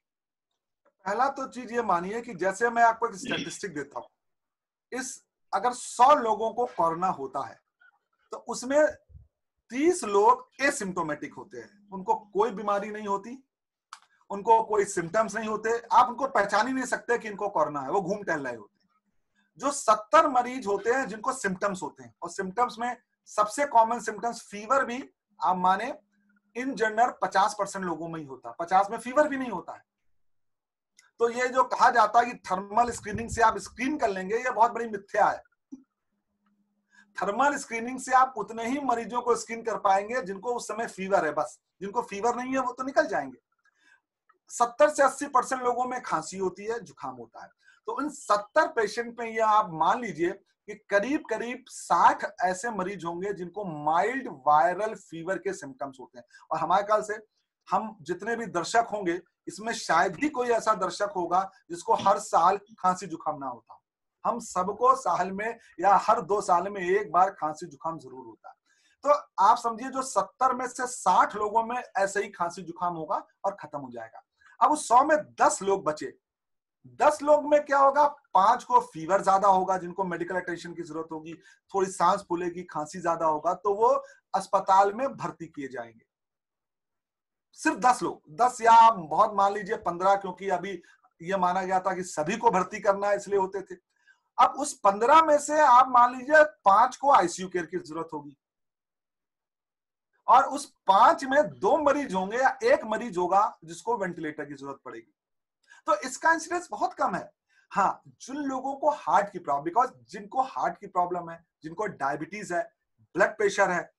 पहला तो चीज ये मानिए कि जैसे मैं आपको एक स्टैटिस्टिक देता हूं, अगर 100 लोगों को कोरोना होता है तो उसमें 30 लोग एसिम्टोमेटिक होते हैं, उनको कोई बीमारी नहीं होती, उनको कोई सिम्टम्स नहीं होते, आप उनको पहचान ही नहीं सकते कि इनको कोरोना है, वो घूम टहल रहे होते हैं। जो 70 मरीज होते हैं जिनको सिम्टम्स होते हैं, और सिम्टम्स में सबसे कॉमन सिम्टम्स फीवर भी आप माने इन जनरल 50% लोगों में ही होता है, 50 में फीवर भी नहीं होता है। तो ये जो कहा जाता है कि थर्मल स्क्रीनिंग से आप स्क्रीन कर लेंगे, ये बहुत बड़ी मिथ्या है। थर्मल स्क्रीनिंग से आप उतने ही मरीजों को स्क्रीन कर पाएंगे जिनको उस समय फीवर है, बस जिनको फीवर नहीं है वो तो निकल जाएंगे। 70 से 80% लोगों में खांसी होती है, जुकाम होता है। तो इन 70 पेशेंट में ये आप मान लीजिए कि करीब करीब 60 ऐसे मरीज होंगे जिनको माइल्ड वायरल फीवर के सिम्टम्स होते हैं। और हमारे ख्याल से हम जितने भी दर्शक होंगे इसमें शायद ही कोई ऐसा दर्शक होगा जिसको हर साल खांसी जुकाम ना होता। हम सबको साल में या हर 2 साल में एक बार खांसी जुकाम जरूर होता है। तो आप समझिए जो 70 में से 60 लोगों में ऐसे ही खांसी जुकाम होगा और खत्म हो जाएगा। अब उस 100 में 10 लोग बचे, 10 लोग में क्या होगा, 5 को फीवर ज्यादा होगा जिनको मेडिकल अटेंशन की जरूरत होगी, थोड़ी सांस फूलेगी, खांसी ज्यादा होगा, तो वो अस्पताल में भर्ती किए जाएंगे। सिर्फ 10 लोग, 10 या आप बहुत मान लीजिए 15, क्योंकि अभी ये माना गया था कि सभी को भर्ती करना है इसलिए होते थे। अब उस 15 में से आप मान लीजिए 5 को आईसीयू केयर की जरूरत होगी, और उस 5 में 2 मरीज होंगे या 1 मरीज होगा जिसको वेंटिलेटर की जरूरत पड़ेगी। तो इसका इंसिडेंस बहुत कम है। हाँ, जिन लोगों को हार्ट की प्रॉब्लम, बिकॉज जिनको हार्ट की प्रॉब्लम है, जिनको डायबिटीज है, ब्लड प्रेशर है,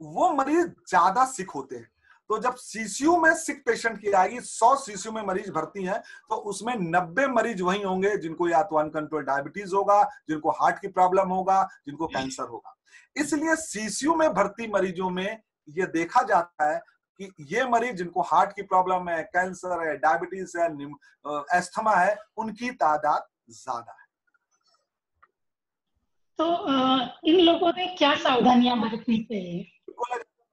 वो मरीज ज्यादा सिक होते हैं। तो जब सीसीयू में सिक पेशेंट की आएगी, 100 सीसीयू में मरीज भर्ती हैं, तो उसमें 90 मरीज वही होंगे जिनको या तो अनकंट्रोल्ड डायबिटीज होगा, जिनको हार्ट की प्रॉब्लम होगा, जिनको कैंसर होगा। इसलिए सीसीयू में भर्ती मरीजों में ये देखा जाता है कि ये मरीज जिनको हार्ट की प्रॉब्लम है, कैंसर है, डायबिटीज है, एस्थमा है, उनकी तादाद ज्यादा है। तो इन लोगों ने क्या सावधानियां बरतनी चाहिए?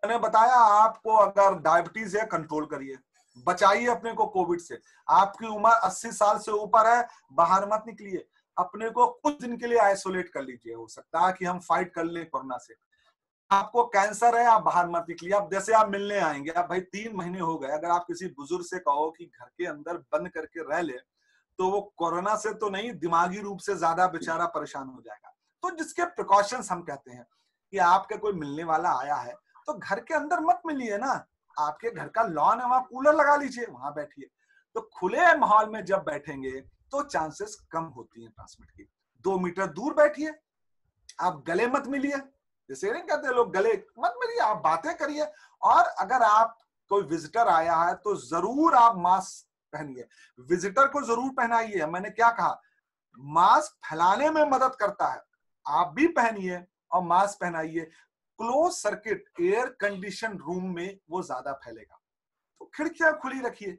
मैंने बताया आपको, अगर डायबिटीज है कंट्रोल करिए, बचाइए अपने को कोविड से। आपकी उम्र 80 साल से ऊपर है, बाहर मत निकलिए, अपने को कुछ दिन के लिए आइसोलेट कर लीजिए, हो सकता है कि हम फाइट कर लें कोरोना से। आपको कैंसर है, आप बाहर मत निकलिए। अब जैसे आप मिलने आएंगे, अब भाई 3 महीने हो गए, अगर आप किसी बुजुर्ग से कहो कि घर के अंदर बंद करके रह ले, तो वो कोरोना से तो नहीं, दिमागी रूप से ज्यादा बेचारा परेशान हो जाएगा। तो जिसके प्रिकॉशंस हम कहते हैं कि आपके कोई मिलने वाला आया है तो घर के अंदर मत मिलिए ना, आपके घर का लॉन है, वहां कूलर लगा लीजिए, वहां बैठिए। तो खुले माहौल में जब बैठेंगे तो चांसेस कम होती है ट्रांसमिट की। 2 मीटर दूर बैठिए, आप गले मत मिलिए, जैसे नहीं कहते लोग गले मत मिलिए, आप बातें करिए। और अगर आप कोई विजिटर आया है तो जरूर आप मास्क पहनिए, विजिटर को जरूर पहनाइए। मैंने क्या कहा, मास्क फैलाने में मदद करता है, आप भी पहनिए और मास्क पहनाइए। Close circuit air condition room में वो ज्यादा फैलेगा, तो खिड़कियां खुली रखिए।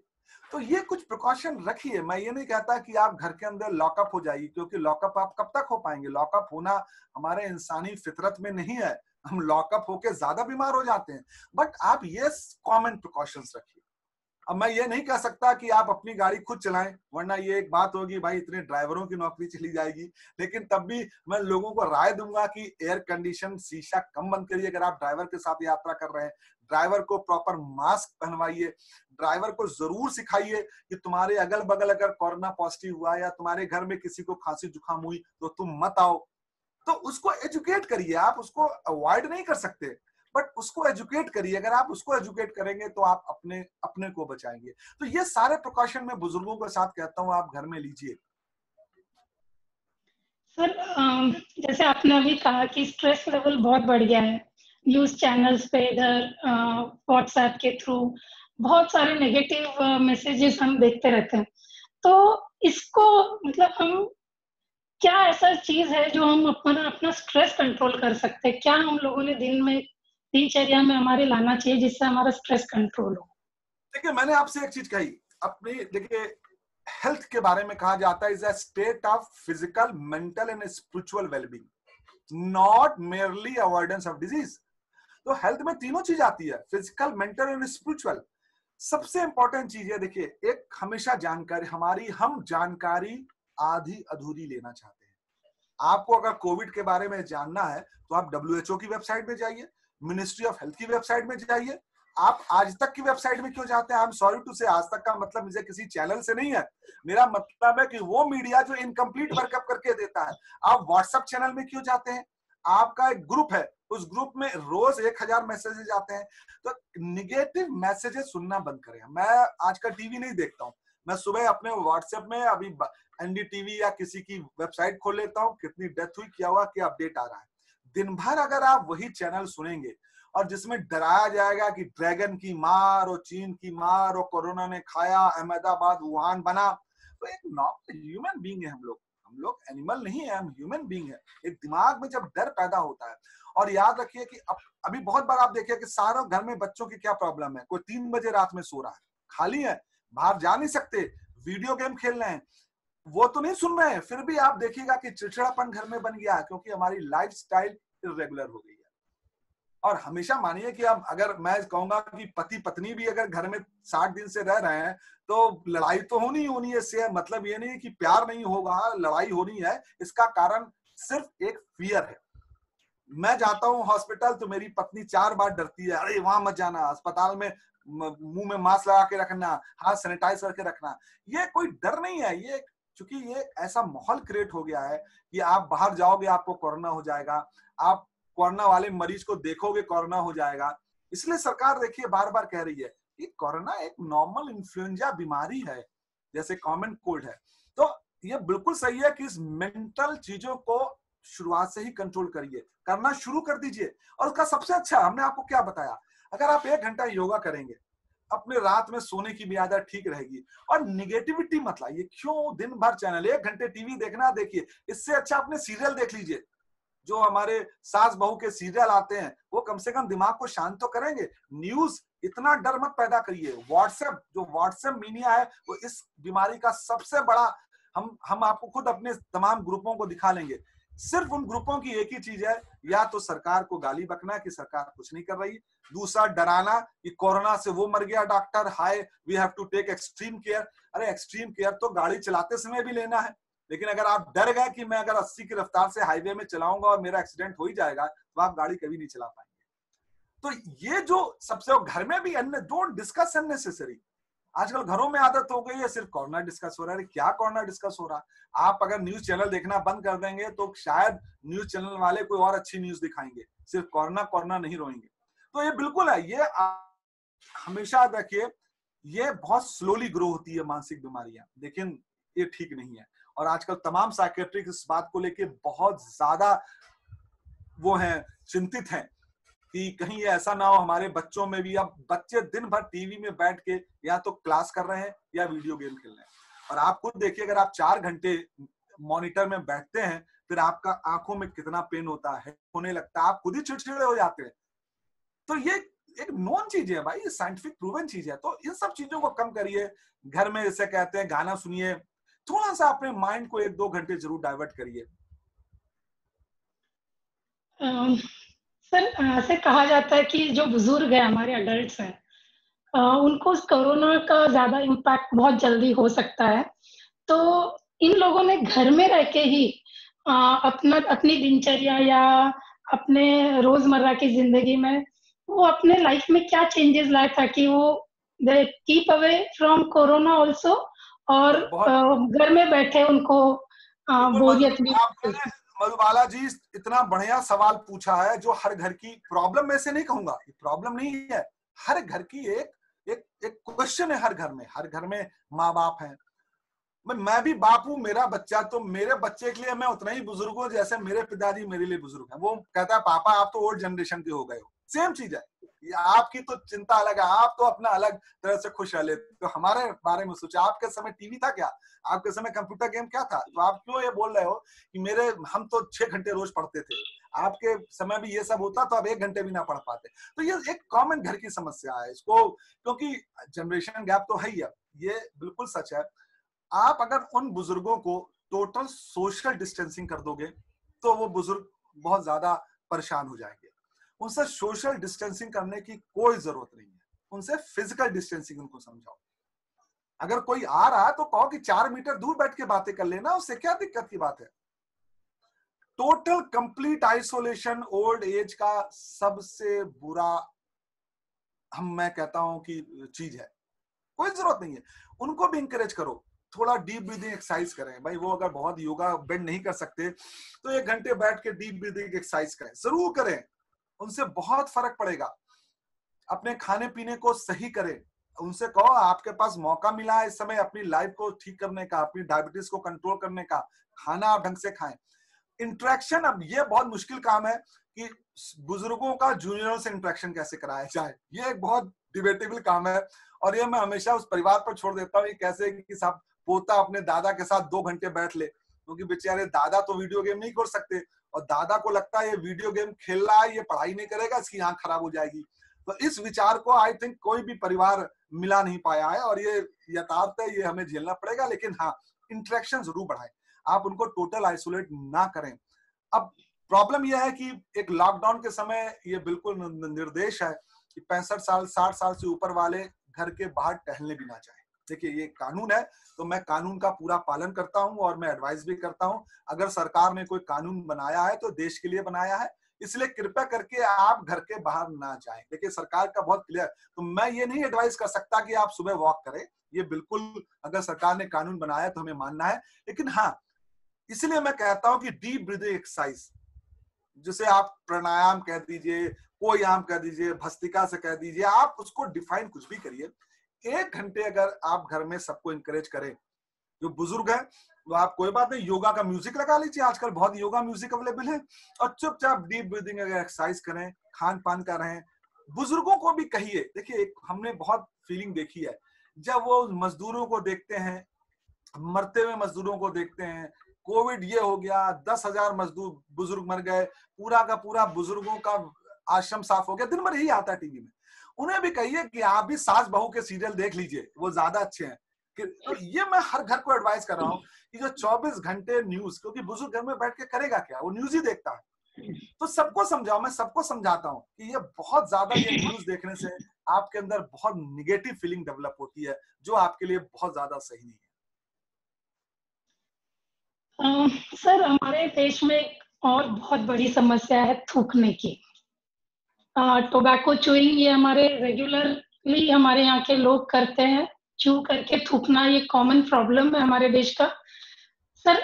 तो ये कुछ प्रिकॉशन रखिए। मैं ये नहीं कहता कि आप घर के अंदर लॉकअप हो जाइए, क्योंकि लॉकअप आप कब तक हो पाएंगे, लॉकअप होना हमारे इंसानी फितरत में नहीं है, हम लॉकअप होके ज्यादा बीमार हो जाते हैं। बट आप ये कॉमन प्रिकॉशंस रखिए। अब मैं ये नहीं कह सकता कि आप अपनी गाड़ी खुद चलाएं, वरना ये एक बात होगी, भाई इतने ड्राइवरों की नौकरी चली जाएगी। लेकिन तब भी मैं लोगों को राय दूंगा कि एयर कंडीशन शीशा कम बंद करिए अगर आप ड्राइवर के साथ यात्रा कर रहे हैं। ड्राइवर को प्रॉपर मास्क पहनवाइए, ड्राइवर को जरूर सिखाइए कि तुम्हारे अगल बगल अगर कोरोना पॉजिटिव हुआ या तुम्हारे घर में किसी को खांसी जुकाम हुई तो तुम मत आओ। तो उसको एजुकेट करिए, आप उसको अवॉइड नहीं कर सकते, बट उसको एजुकेट करिए। अगर आप उसको एजुकेट करेंगे तो आप अपने को बचाएंगे। तो ये सारे प्रिकॉशन मैं बुजुर्गों के साथ कहता हूं, आप घर में लीजिए। सर, जैसे आपने अभी कहा कि स्ट्रेस लेवल बहुत बढ़ गया है, न्यूज चैनल्स पे, इधर व्हाट्सएप के थ्रू बहुत सारे नेगेटिव मैसेजेस हम देखते रहते हैं। तो इसको मतलब हम क्या ऐसा चीज है जो हम अपना स्ट्रेस कंट्रोल कर सकते हैं? क्या हम लोगों ने दिनचर्या में हमारे लाना चाहिए जिससे हमारा स्ट्रेस कंट्रोल हो? देखिए, मैंने आपसे एक चीज कही अपनी, देखिए हेल्थ के बारे में कहा जाता है is a state of physical, mental and spiritual wellbeing, not merely avoidance of disease. तो हेल्थ में तीनों चीज आती है, फिजिकल, मेंटल एंड स्पिरिचुअल। सबसे इंपॉर्टेंट चीज है, देखिए एक हमेशा जानकारी, हम जानकारी आधी अधूरी लेना चाहते हैं। आपको अगर कोविड के बारे में जानना है तो आप WHO की वेबसाइट में जाइए। मिनिस्ट्री ऑफ हेल्थ की वेबसाइट में जाइए। आप आज तक की वेबसाइट में क्यों जाते हैं? आई एम सॉरी टू से, आज तक का मतलब मुझे किसी चैनल से नहीं है, मेरा मतलब है कि वो मीडिया जो इनकम्प्लीट वर्कअप करके देता है। आप व्हाट्सएप चैनल में क्यों जाते हैं? आपका एक ग्रुप है, उस ग्रुप में रोज 1000 मैसेजेस आते हैं। तो निगेटिव मैसेजेस सुनना बंद करें। मैं आज का टीवी नहीं देखता हूँ, मैं सुबह अपने व्हाट्सएप में अभी एनडीटीवी या किसी की वेबसाइट खोल लेता हूँ, कितनी डेथ हुई, क्या हुआ, क्या अपडेट आ रहा है। दिन भर अगर आप वही चैनल सुनेंगे और जिसमें डराया जाएगा कि ड्रैगन की मार और चीन की मार और कोरोना ने खाया, अहमदाबाद वुहान बना, तो एक नॉर्मल ह्यूमन बीइंग है हम लोग एनिमल नहीं है, हम ह्यूमन बीइंग है। एक दिमाग में जब डर पैदा होता है, और याद रखिए कि अभी बहुत बार आप देखिए कि सारे घर में बच्चों की क्या प्रॉब्लम है, कोई 3 बजे रात में सो रहा है, खाली है, बाहर जा नहीं सकते, वीडियो गेम खेल रहे हैं, वो तो नहीं सुन रहे हैं, फिर भी आप देखिएगा कि चिड़चिड़ापन घर में बन गया है, क्योंकि हमारी लाइफस्टाइल इर्रेगुलर हो गई है। और हमेशा मानिए कि अब अगर मैं कहूंगा कि पति पत्नी भी अगर घर में 60 दिन से रह रहे हैं, तो लड़ाई तो होनी है, इससे मतलब ये नहीं कि प्यार नहीं होगा, लड़ाई होनी है। इसका कारण सिर्फ एक फियर है। मैं जाता हूं हॉस्पिटल तो मेरी पत्नी 4 बार डरती है, अरे वहां मत जाना, अस्पताल में मुंह में मास्क लगा के रखना, हाथ सैनिटाइज करके रखना। ये कोई डर नहीं है, ये चूंकि ये ऐसा माहौल क्रिएट हो गया है कि आप बाहर जाओगे आपको कोरोना हो जाएगा, आप कोरोना वाले मरीज को देखोगे कोरोना हो जाएगा। इसलिए सरकार देखिए बार बार कह रही है कि कोरोना एक नॉर्मल इन्फ्लुएंजा बीमारी है, जैसे कॉमन कोल्ड है। तो ये बिल्कुल सही है कि इस मेंटल चीजों को शुरुआत से ही कंट्रोल करिए, करना शुरू कर दीजिए। और उसका सबसे अच्छा, हमने आपको क्या बताया, अगर आप 1 घंटा योगा करेंगे, अपने रात में सोने की भी आदत ठीक रहेगी। और निगेटिविटी मत लाइए, क्यों दिन भर चैनल, 1 घंटे टीवी देखना देखिए, इससे अच्छा अपने सीरियल देख लीजिए। जो हमारे सास बहू के सीरियल आते हैं वो कम से कम दिमाग को शांत तो करेंगे। न्यूज इतना डर मत पैदा करिए। व्हाट्सएप मीडिया है वो इस बीमारी का सबसे बड़ा, हम आपको खुद अपने तमाम ग्रुपों को दिखा लेंगे। सिर्फ उन ग्रुपों की एक ही चीज है, या तो सरकार को गाली बकना कि सरकार कुछ नहीं कर रही, दूसरा डराना कि कोरोना से वो मर गया doctor, hi we have to take extreme care. अरे एक्सट्रीम केयर तो गाड़ी चलाते समय भी लेना है, लेकिन अगर आप डर गए कि मैं अगर 80 की रफ्तार से हाईवे में चलाऊंगा और मेरा एक्सीडेंट हो ही जाएगा, तो आप गाड़ी कभी नहीं चला पाएंगे। तो ये जो सबसे, घर में भी डोंट डिस्कस अननेसेसरी। आजकल घरों में आदत हो गई है सिर्फ कोरोना डिस्कस हो रहा है। क्या कोरोना डिस्कस हो रहा? आप अगर न्यूज चैनल देखना बंद कर देंगे तो शायद न्यूज चैनल वाले कोई और अच्छी न्यूज दिखाएंगे, सिर्फ कोरोना नहीं रोएंगे। तो ये बिल्कुल है, ये हमेशा देखिए ये बहुत स्लोली ग्रो होती है मानसिक बीमारियां, लेकिन ये ठीक नहीं है। और आजकल तमाम साइकियाट्रिस्ट इस बात को लेके बहुत ज्यादा वो हैं, चिंतित हैं कि कहीं ये ऐसा ना हो हमारे बच्चों में भी। अब बच्चे दिन भर टीवी में बैठ के या तो क्लास कर रहे हैं या वीडियो गेम खेल रहे हैं। और आप खुद देखिए, अगर आप 4 घंटे मॉनिटर में बैठते हैं, फिर आपका आंखों में कितना पेन होता है, होने लगता है, आप खुद ही चिड़चिड़े हो जाते हैं। तो ये एक नॉन चीज है भाई, साइंटिफिक प्रूवन चीज है। तो इन सब चीजों को कम करिए। घर में जैसे कहते हैं गाना सुनिए, थोड़ा सा अपने माइंड को 1-2 घंटे जरूर डाइवर्ट करिए। सर, ऐसे कहा जाता है कि जो बुजुर्ग है, हमारे अडल्ट्स हैं, उनको कोरोना का ज्यादा इम्पैक्ट बहुत जल्दी हो सकता है। तो इन लोगों ने घर में रह के ही अपनी दिनचर्या या अपने रोजमर्रा की जिंदगी में वो अपने लाइफ में क्या चेंजेस लाए ताकि वो they keep away from corona also, और घर में बैठे उनको बोरियत भी। मधुबाला जी इतना बढ़िया सवाल पूछा है, जो हर घर की प्रॉब्लम में से नहीं कहूंगा, प्रॉब्लम नहीं है, हर घर की एक क्वेश्चन है। हर घर में माँ बाप हैं, मैं भी बाप हूं, मेरा बच्चा, तो मेरे बच्चे के लिए मैं उतना ही बुजुर्ग हूं जैसे मेरे पिताजी मेरे लिए बुजुर्ग हैं। वो कहता है पापा आप तो ओल्ड जनरेशन के हो गए हो। सेम चीज है, आपकी तो चिंता अलग है, आप तो अपना अलग तरह से खुश रह लेते। तो हमारे बारे में सोचा, आपके समय टीवी था क्या? आपके समय कंप्यूटर गेम क्या था? तो आप क्यों ये बोल रहे हो कि हम तो 6 घंटे रोज पढ़ते थे, आपके समय भी ये सब होता तो आप 1 घंटे भी ना पढ़ पाते। तो ये एक कॉमन घर की समस्या है, इसको क्योंकि जनरेशन गैप तो है ही है, ये बिल्कुल सच है। आप अगर उन बुजुर्गों को टोटल सोशल डिस्टेंसिंग कर दोगे तो वो बुजुर्ग बहुत ज्यादा परेशान हो जाएंगे। उनसे सोशल डिस्टेंसिंग करने की कोई जरूरत नहीं है, उनसे फिजिकल डिस्टेंसिंग उनको समझाओ। अगर कोई आ रहा है तो कहो कि 4 मीटर दूर बैठ के बातें कर लेना, उससे क्या दिक्कत की बात है? Total complete isolation old age का सबसे बुरा मैं कहता हूं कि चीज है। कोई जरूरत नहीं है, उनको भी इंकरेज करो, थोड़ा डीप ब्रीदिंग एक्सरसाइज करें भाई। वो अगर बहुत योगा बेंड नहीं कर सकते तो 1 घंटे बैठ के डीप ब्रीदिंग एक्सरसाइज करें, जरूर करें, उनसे बहुत फर्क पड़ेगा। अपने खाने पीने को सही करें, उनसे कहो आपके पास मौका मिला है इस समय अपनी लाइफ को ठीक करने का, अपनी डायबिटीज को कंट्रोल करने का, खाना आप ढंग से खाएं। इंटरेक्शन, अब ये बहुत मुश्किल काम है कि बुजुर्गों का जूनियरों से इंटरेक्शन कैसे कराया जाए, ये एक बहुत डिबेटेबल काम है। और ये मैं हमेशा उस परिवार पर छोड़ देता हूँ, कैसे कि साहब पोता अपने दादा के साथ 2 घंटे बैठ ले, क्योंकि बेचारे दादा तो वीडियो गेम नहीं कर सकते, और दादा को लगता है ये वीडियो गेम खेल रहा है, ये पढ़ाई नहीं करेगा, इसकी आंख खराब हो जाएगी। तो इस विचार को आई थिंक कोई भी परिवार मिला नहीं पाया है, और ये यथार्थ है, ये हमें झेलना पड़ेगा। लेकिन हाँ, इंटरेक्शन जरूर बढ़ाएं, आप उनको टोटल आइसोलेट ना करें। अब प्रॉब्लम यह है कि एक लॉकडाउन के समय ये बिल्कुल निर्देश है कि 65 साल 60 साल से ऊपर वाले घर के बाहर टहलने भी ना जाए। देखिए ये कानून है, तो मैं कानून का पूरा पालन करता हूं और मैं एडवाइस भी करता हूं। अगर सरकार ने कोई कानून बनाया है तो देश के लिए बनाया है, इसलिए कृपया करके आप घर के बाहर ना जाएं। देखिए सरकार का बहुत क्लियर, तो मैं ये नहीं एडवाइस कर सकता कि आप सुबह वॉक करें, ये बिल्कुल अगर सरकार ने कानून बनाया तो हमें मानना है। लेकिन हाँ, इसलिए मैं कहता हूं कि डीप ब्रीदिंग एक्सरसाइज, जिसे आप प्राणायाम कह दीजिए, कोई आम कह दीजिए, भस्त्रिका से कह दीजिए, आप उसको डिफाइन कुछ भी करिए। 1 घंटे अगर आप घर में सबको इंकरेज करें, जो बुजुर्ग है तो आप कोई बात नहीं, योगा का म्यूजिक लगा लीजिए, आजकल बहुत योगा म्यूजिक अवेलेबल है, और चुपचाप डीप ब्रीदिंग अगर एक्सरसाइज करें, खान पान कर रहे हैं। बुजुर्गों को भी कहिए, देखिए हमने बहुत फीलिंग देखी है, जब वो मजदूरों को देखते हैं, मरते हुए मजदूरों को देखते हैं, कोविड ये हो गया, 10,000 मजदूर बुजुर्ग मर गए, पूरा का पूरा बुजुर्गों का आश्रम साफ हो गया, दिन भर यही आता है टीवी में। उन्हें भी कहिए कि आप भी सास बहू के सीरियल देख लीजिए, वो ज्यादा अच्छे हैं। तो ये मैं हर घर को एडवाइस कर रहा हूँ कि जो 24 घंटे न्यूज, क्योंकि बुजुर्ग घर में बैठ के करेगा क्या, वो न्यूज ही देखता है। तो सबको समझाओ, मैं सबको समझाता हूँ कि ये बहुत ज्यादा, ये न्यूज देखने से आपके अंदर बहुत निगेटिव फीलिंग डेवलप होती है, जो आपके लिए बहुत ज्यादा सही नहीं है। सर हमारे देश में एक और बहुत बड़ी समस्या है थूकने की। टोबैको चूइंग ये हमारे रेगुलरली हमारे यहाँ के लोग करते हैं, चू करके थूकना ये कॉमन प्रॉब्लम है हमारे देश का। सर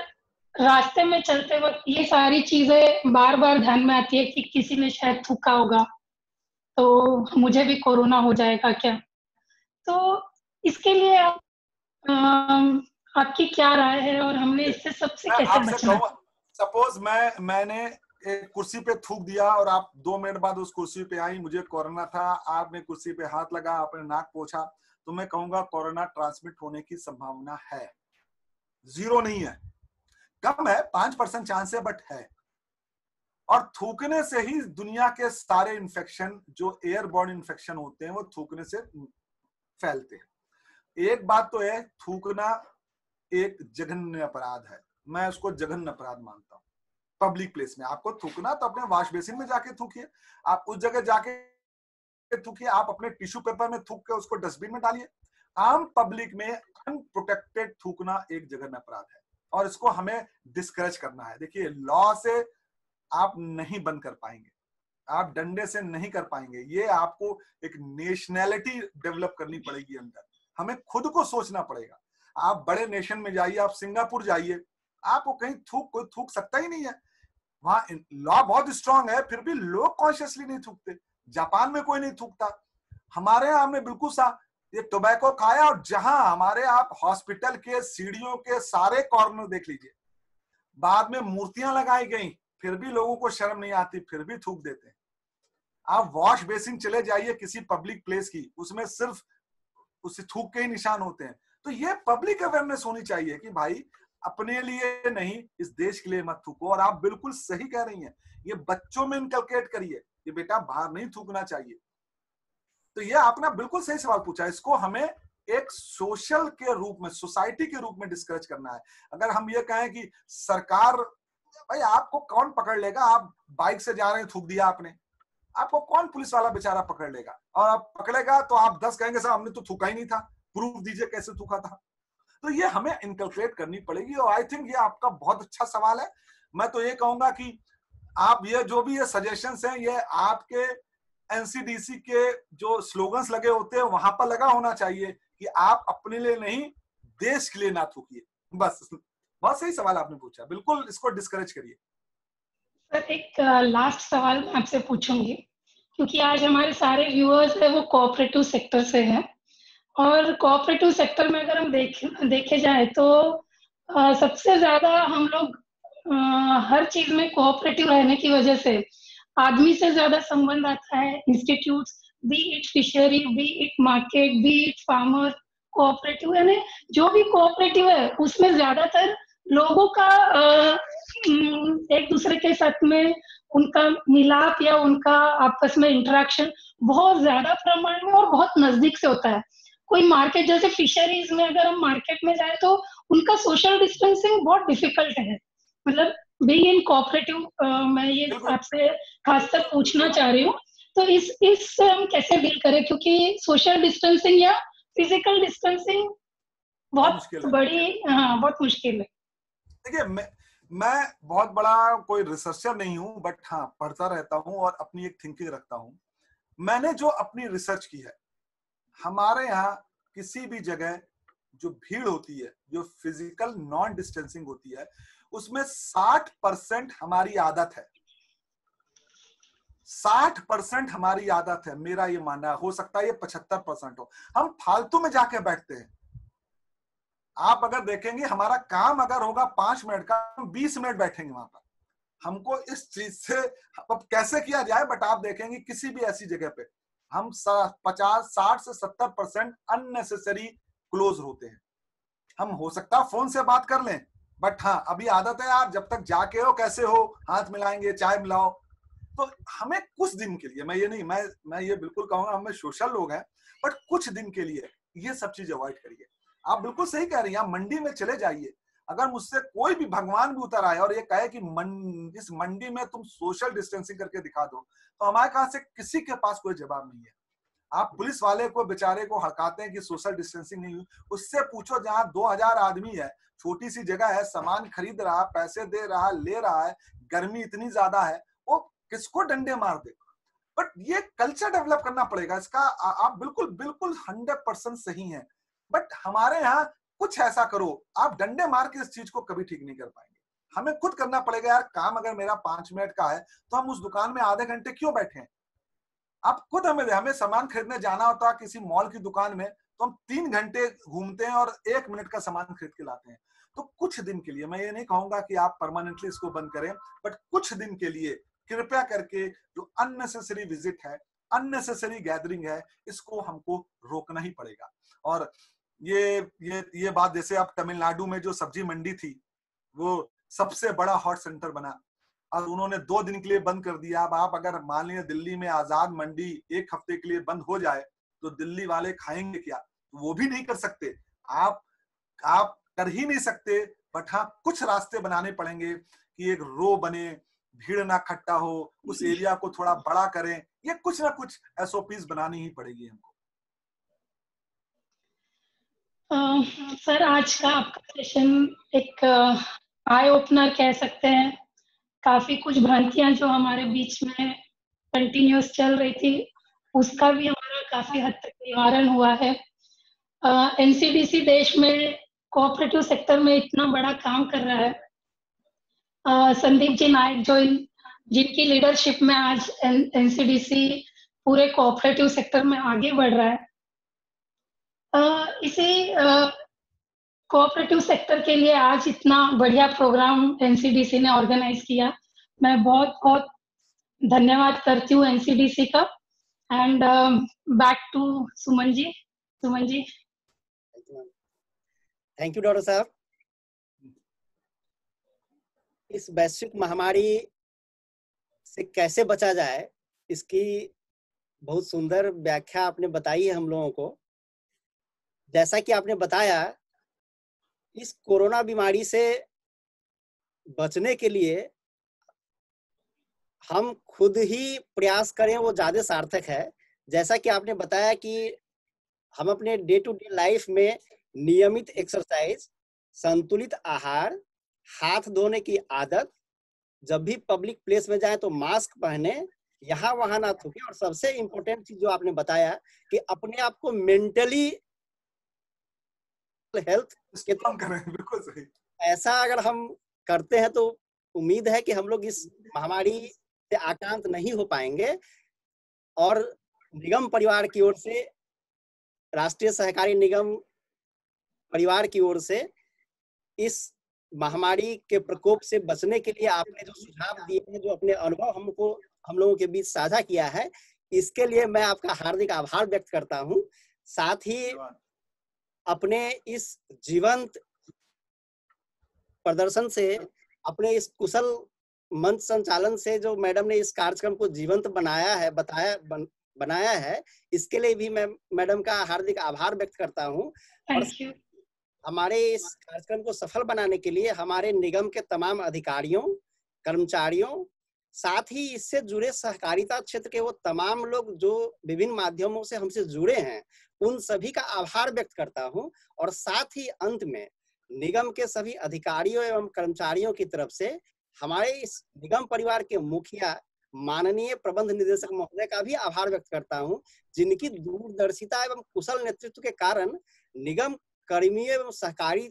रास्ते में चलते वक्त ये सारी चीजें बार बार ध्यान में आती है कि किसी ने शायद थूका होगा तो मुझे भी कोरोना हो जाएगा क्या। तो इसके लिए आपकी क्या राय है और हमने इससे सबसे कैसे बचना? सपोज मैंने एक कुर्सी पे थूक दिया और आप 2 मिनट बाद उस कुर्सी पे आई, मुझे कोरोना था, आपने कुर्सी पे हाथ लगा, आपने नाक पोंछा, तो मैं कहूंगा कोरोना ट्रांसमिट होने की संभावना है, 0 नहीं है, कम है, 5% चांस है, बट है। और थूकने से ही दुनिया के सारे इन्फेक्शन जो एयरबॉर्न इन्फेक्शन होते हैं वो थूकने से फैलते हैं। एक बात तो है, थूकना एक जघन्य अपराध है, मैं उसको जघन्य अपराध मानता हूं। पब्लिक प्लेस में आपको थूकना तो अपने वॉश बेसिन में जाके थूकिए, आप उस जगह जाके थूकिए, आप अपने टिश्यू पेपर में थूक के उसको डस्टबिन में डालिए। आम पब्लिक में अनप्रोटेक्टेड थूकना एक जघन्य अपराध है और इसको हमें डिस्करेज करना है। देखिए लॉ से आप नहीं बंद कर पाएंगे, आप डंडे से नहीं कर पाएंगे, ये आपको एक नेशनैलिटी डेवलप करनी पड़ेगी अंदर, हमें खुद को सोचना पड़ेगा। आप बड़े नेशन में जाइए, आप सिंगापुर जाइए, आपको कहीं कोई थूक सकता ही नहीं है, वहां लॉ बहुत स्ट्रांग है, फिर भी लोग कॉन्शियसली नहीं थूकते। जापान में कोई नहीं थूकता, हमारे यहाँ हमने बिल्कुल सा ये टोबैको खाया, और जहां हमारे आप हॉस्पिटल के सीढ़ियों के सारे कॉर्नर देख लीजिए, बाद में मूर्तियां लगाई गई, फिर भी लोगों को शर्म नहीं आती, फिर भी थूक देते हैं। आप वॉश बेसिन चले जाइए किसी पब्लिक प्लेस की, उसमें सिर्फ उसे थूक के ही निशान होते हैं। तो ये पब्लिक अवेयरनेस होनी चाहिए कि भाई अपने लिए नहीं, इस देश के लिए मत थूको। और आप बिल्कुल सही कह रही हैं, ये बच्चों में इनकलकेट करिए कि बेटा बाहर नहीं थूकना चाहिए। तो ये आपने बिल्कुल सही सवाल पूछा, इसको हमें एक सोशल के रूप में, सोसाइटी के रूप में डिस्करेज करना है। अगर हम ये कहें कि सरकार, भाई आपको कौन पकड़ लेगा, आप बाइक से जा रहे हैं, थूक दिया आपने, आपको कौन पुलिस वाला बेचारा पकड़ लेगा, और आप पकड़ेगा तो आप 10 कहेंगे सर हमने तो थूका ही नहीं था, प्रूफ दीजिए कैसे थूका था। तो ये हमें इनकलकेट करनी पड़ेगी। और आई थिंक ये आपका बहुत अच्छा सवाल है, मैं तो ये कहूंगा कि आप ये जो भी ये सजेशंस हैं, ये आपके एनसीडीसी के जो स्लोगन्स लगे होते हैं वहां पर लगा होना चाहिए कि आप अपने लिए नहीं, देश के लिए ना थूकिए। बस, बहुत सही सवाल आपने पूछा, बिल्कुल इसको डिस्करेज करिए। सर एक लास्ट सवाल मैं आपसे पूछूंगी, क्योंकि आज हमारे सारे व्यूअर्स है वो कोऑपरेटिव सेक्टर से हैं, और कोऑपरेटिव सेक्टर में अगर हम देखे जाए तो सबसे ज्यादा हम लोग हर चीज में कोऑपरेटिव रहने की वजह से आदमी से ज्यादा संबंध आता है institutes, B it fishery, B it market, B it farmer, cooperative, यानी जो भी कोऑपरेटिव है उसमें ज्यादातर लोगों का एक दूसरे के साथ में उनका मिलाप या उनका आपस में इंटरेक्शन बहुत ज्यादा प्रमाण में और बहुत नजदीक से होता है। कोई मार्केट जैसे फिशरीज में अगर हम मार्केट में जाए तो उनका सोशल डिस्टेंसिंग बहुत डिफिकल्ट है, मतलब बीइंग इन कोऑपरेटिव मैं ये आपसे खासकर पूछना चाह रही हूँ। तो इससे हम कैसे डील करें, क्योंकि सोशल डिस्टेंसिंग या फिजिकल डिस्टेंसिंग बहुत बड़ी, हाँ बहुत मुश्किल है। देखिए, मैं बहुत बड़ा कोई रिसर्चर नहीं हूं, बट हाँ पढ़ता रहता हूं और अपनी एक थिंकिंग रखता हूं। मैंने जो अपनी रिसर्च की है, हमारे यहाँ किसी भी जगह जो भीड़ होती है, जो फिजिकल नॉन डिस्टेंसिंग होती है, उसमें 60% हमारी आदत है। 60% हमारी आदत है, मेरा ये मानना है। हो सकता है ये 75% हो। हम फालतू में जाके बैठते हैं। आप अगर देखेंगे, हमारा काम अगर होगा 5 मिनट का, हम 20 मिनट बैठेंगे वहां पर। हमको इस चीज से अब कैसे किया जाए, बट आप देखेंगे किसी भी ऐसी जगह पे हम 50-60 से 70% अननेसेसरी क्लोज होते हैं। हम हो सकता है फोन से बात कर लें, बट हाँ अभी आदत है यार, जब तक जाके हो कैसे हो, हाथ मिलाएंगे, चाय मिलाओ। तो हमें कुछ दिन के लिए, मैं ये नहीं, मैं ये बिल्कुल कहूंगा हमें सोशल लोग हैं, बट कुछ दिन के लिए ये सब चीज अवॉइड करिए। आप बिल्कुल सही कह रही हैं, आप मंडी में चले जाइए, अगर मुझसे कोई भी भगवान भी उतर आए और ये कहे कि इस मंडी में तुम सोशल डिस्टेंसिंग करके दिखा दो, तो हमारे पास से किसी के पास कोई जवाब नहीं है। आप पुलिस वाले को बेचारे को हड़काते हैं कि सोशल डिस्टेंसिंग नहीं हुई, उससे पूछो जहां 2000 आदमी है, छोटी सी जगह है, सामान खरीद रहा, पैसे दे रहा, ले रहा है, गर्मी इतनी ज्यादा है, वो किसको डंडे मार दे। बट ये कल्चर डेवलप करना पड़ेगा इसका। आप बिल्कुल बिल्कुल 100% सही हैं, बट हमारे यहाँ कुछ ऐसा करो, आप डंडे मार के इस चीज को कभी ठीक नहीं कर पाएंगे। हमें खुद करना पड़ेगा यार। काम अगर मेरा 5 मिनट का है, तो हम उस दुकान में आधे घंटे क्यों बैठे हैं। आप खुद हमें सामान खरीदने जाना होता है किसी मॉल की दुकान में, तो हम 3 घंटे घूमते हैं और 1 मिनट का सामान खरीद के लाते हैं। तो कुछ दिन के लिए, मैं ये नहीं कहूंगा कि आप परमानेंटली इसको बंद करें, बट कुछ दिन के लिए कृपया करके जो अननेसेसरी विजिट है, अननेसेसरी गैदरिंग है, इसको हमको रोकना ही पड़ेगा। और ये बात, जैसे आप तमिलनाडु में जो सब्जी मंडी थी, वो सबसे बड़ा हॉट सेंटर बना और उन्होंने 2 दिन के लिए बंद कर दिया। अब आप अगर मान लीजिए दिल्ली में आजाद मंडी 1 हफ्ते के लिए बंद हो जाए, तो दिल्ली वाले खाएंगे क्या? तो वो भी नहीं कर सकते। आप कर ही नहीं सकते, बट हाँ कुछ रास्ते बनाने पड़ेंगे कि एक रो बने, भीड़ ना इकट्ठा हो, उस एरिया को थोड़ा बड़ा करें, ये कुछ ना कुछ एसओपीज बनानी ही पड़ेगी हमको। सर आज का आपका सेशन एक आई ओपनर कह सकते हैं। काफी कुछ भ्रांतियां जो हमारे बीच में कंटिन्यूस चल रही थी, उसका भी हमारा काफी हद तक निवारण हुआ है। एनसीडीसी देश में कोऑपरेटिव सेक्टर में इतना बड़ा काम कर रहा है। संदीप जी नायक जो जिनकी लीडरशिप में आज एनसीडीसी पूरे कोऑपरेटिव सेक्टर में आगे बढ़ रहा है, इसी कोऑपरेटिव सेक्टर के लिए आज इतना बढ़िया प्रोग्राम एनसीडीसी ने ऑर्गेनाइज किया। मैं बहुत बहुत धन्यवाद करती हूँ एनसीडीसी का। And back to Suman ji. Suman ji. Thank you doctor साहब। इस वैश्विक महामारी से कैसे बचा जाए, इसकी बहुत सुंदर व्याख्या आपने बताई है हम लोगों को। जैसा कि आपने बताया, इस कोरोना बीमारी से बचने के लिए हम खुद ही प्रयास करें, वो ज्यादा सार्थक है। जैसा कि आपने बताया कि हम अपने डे टू डे लाइफ में नियमित एक्सरसाइज, संतुलित आहार, हाथ धोने की आदत जब भी पब्लिक प्लेस में जाए तो मास्क पहने, यहाँ वहां ना थूके, और सबसे इम्पोर्टेंट चीज जो आपने बताया कि अपने आप को मेंटली हेल्थ के स्ट्रॉन्ग करें, बिल्कुल सही। ऐसा अगर हम करते हैं तो उम्मीद है कि हम लोग इस महामारी से आक्रांत नहीं हो पाएंगे। और निगम परिवार की ओर से, राष्ट्रीय सहकारी निगम परिवार की ओर से इस महामारी के प्रकोप से बचने के लिए आपने जो सुझाव दिए हैं, जो अपने अनुभव हम लोगों के बीच साझा किया है, इसके लिए मैं आपका हार्दिक आभार व्यक्त करता हूं। साथ ही अपने इस जीवंत प्रदर्शन से, अपने इस कुशल मंच संचालन से जो मैडम ने इस कार्यक्रम को जीवंत बनाया है, बनाया है, इसके लिए भी मैं मैडम का हार्दिक आभार व्यक्त करता हूं। और थैंक यू। हमारे इस कार्यक्रम को सफल बनाने के लिए हमारे निगम के तमाम अधिकारियों, कर्मचारियों, साथ ही इससे जुड़े सहकारिता क्षेत्र के वो तमाम लोग जो विभिन्न माध्यमों से हमसे जुड़े हैं, उन सभी का आभार व्यक्त करता हूं। और साथ ही अंत में निगम के सभी अधिकारियों एवं कर्मचारियों की तरफ से हमारे इस निगम परिवार के मुखिया माननीय प्रबंध निदेशक महोदय का भी आभार व्यक्त करता हूं, जिनकी दूरदर्शिता एवं कुशल नेतृत्व के कारण निगम कर्मियों एवं सहकारी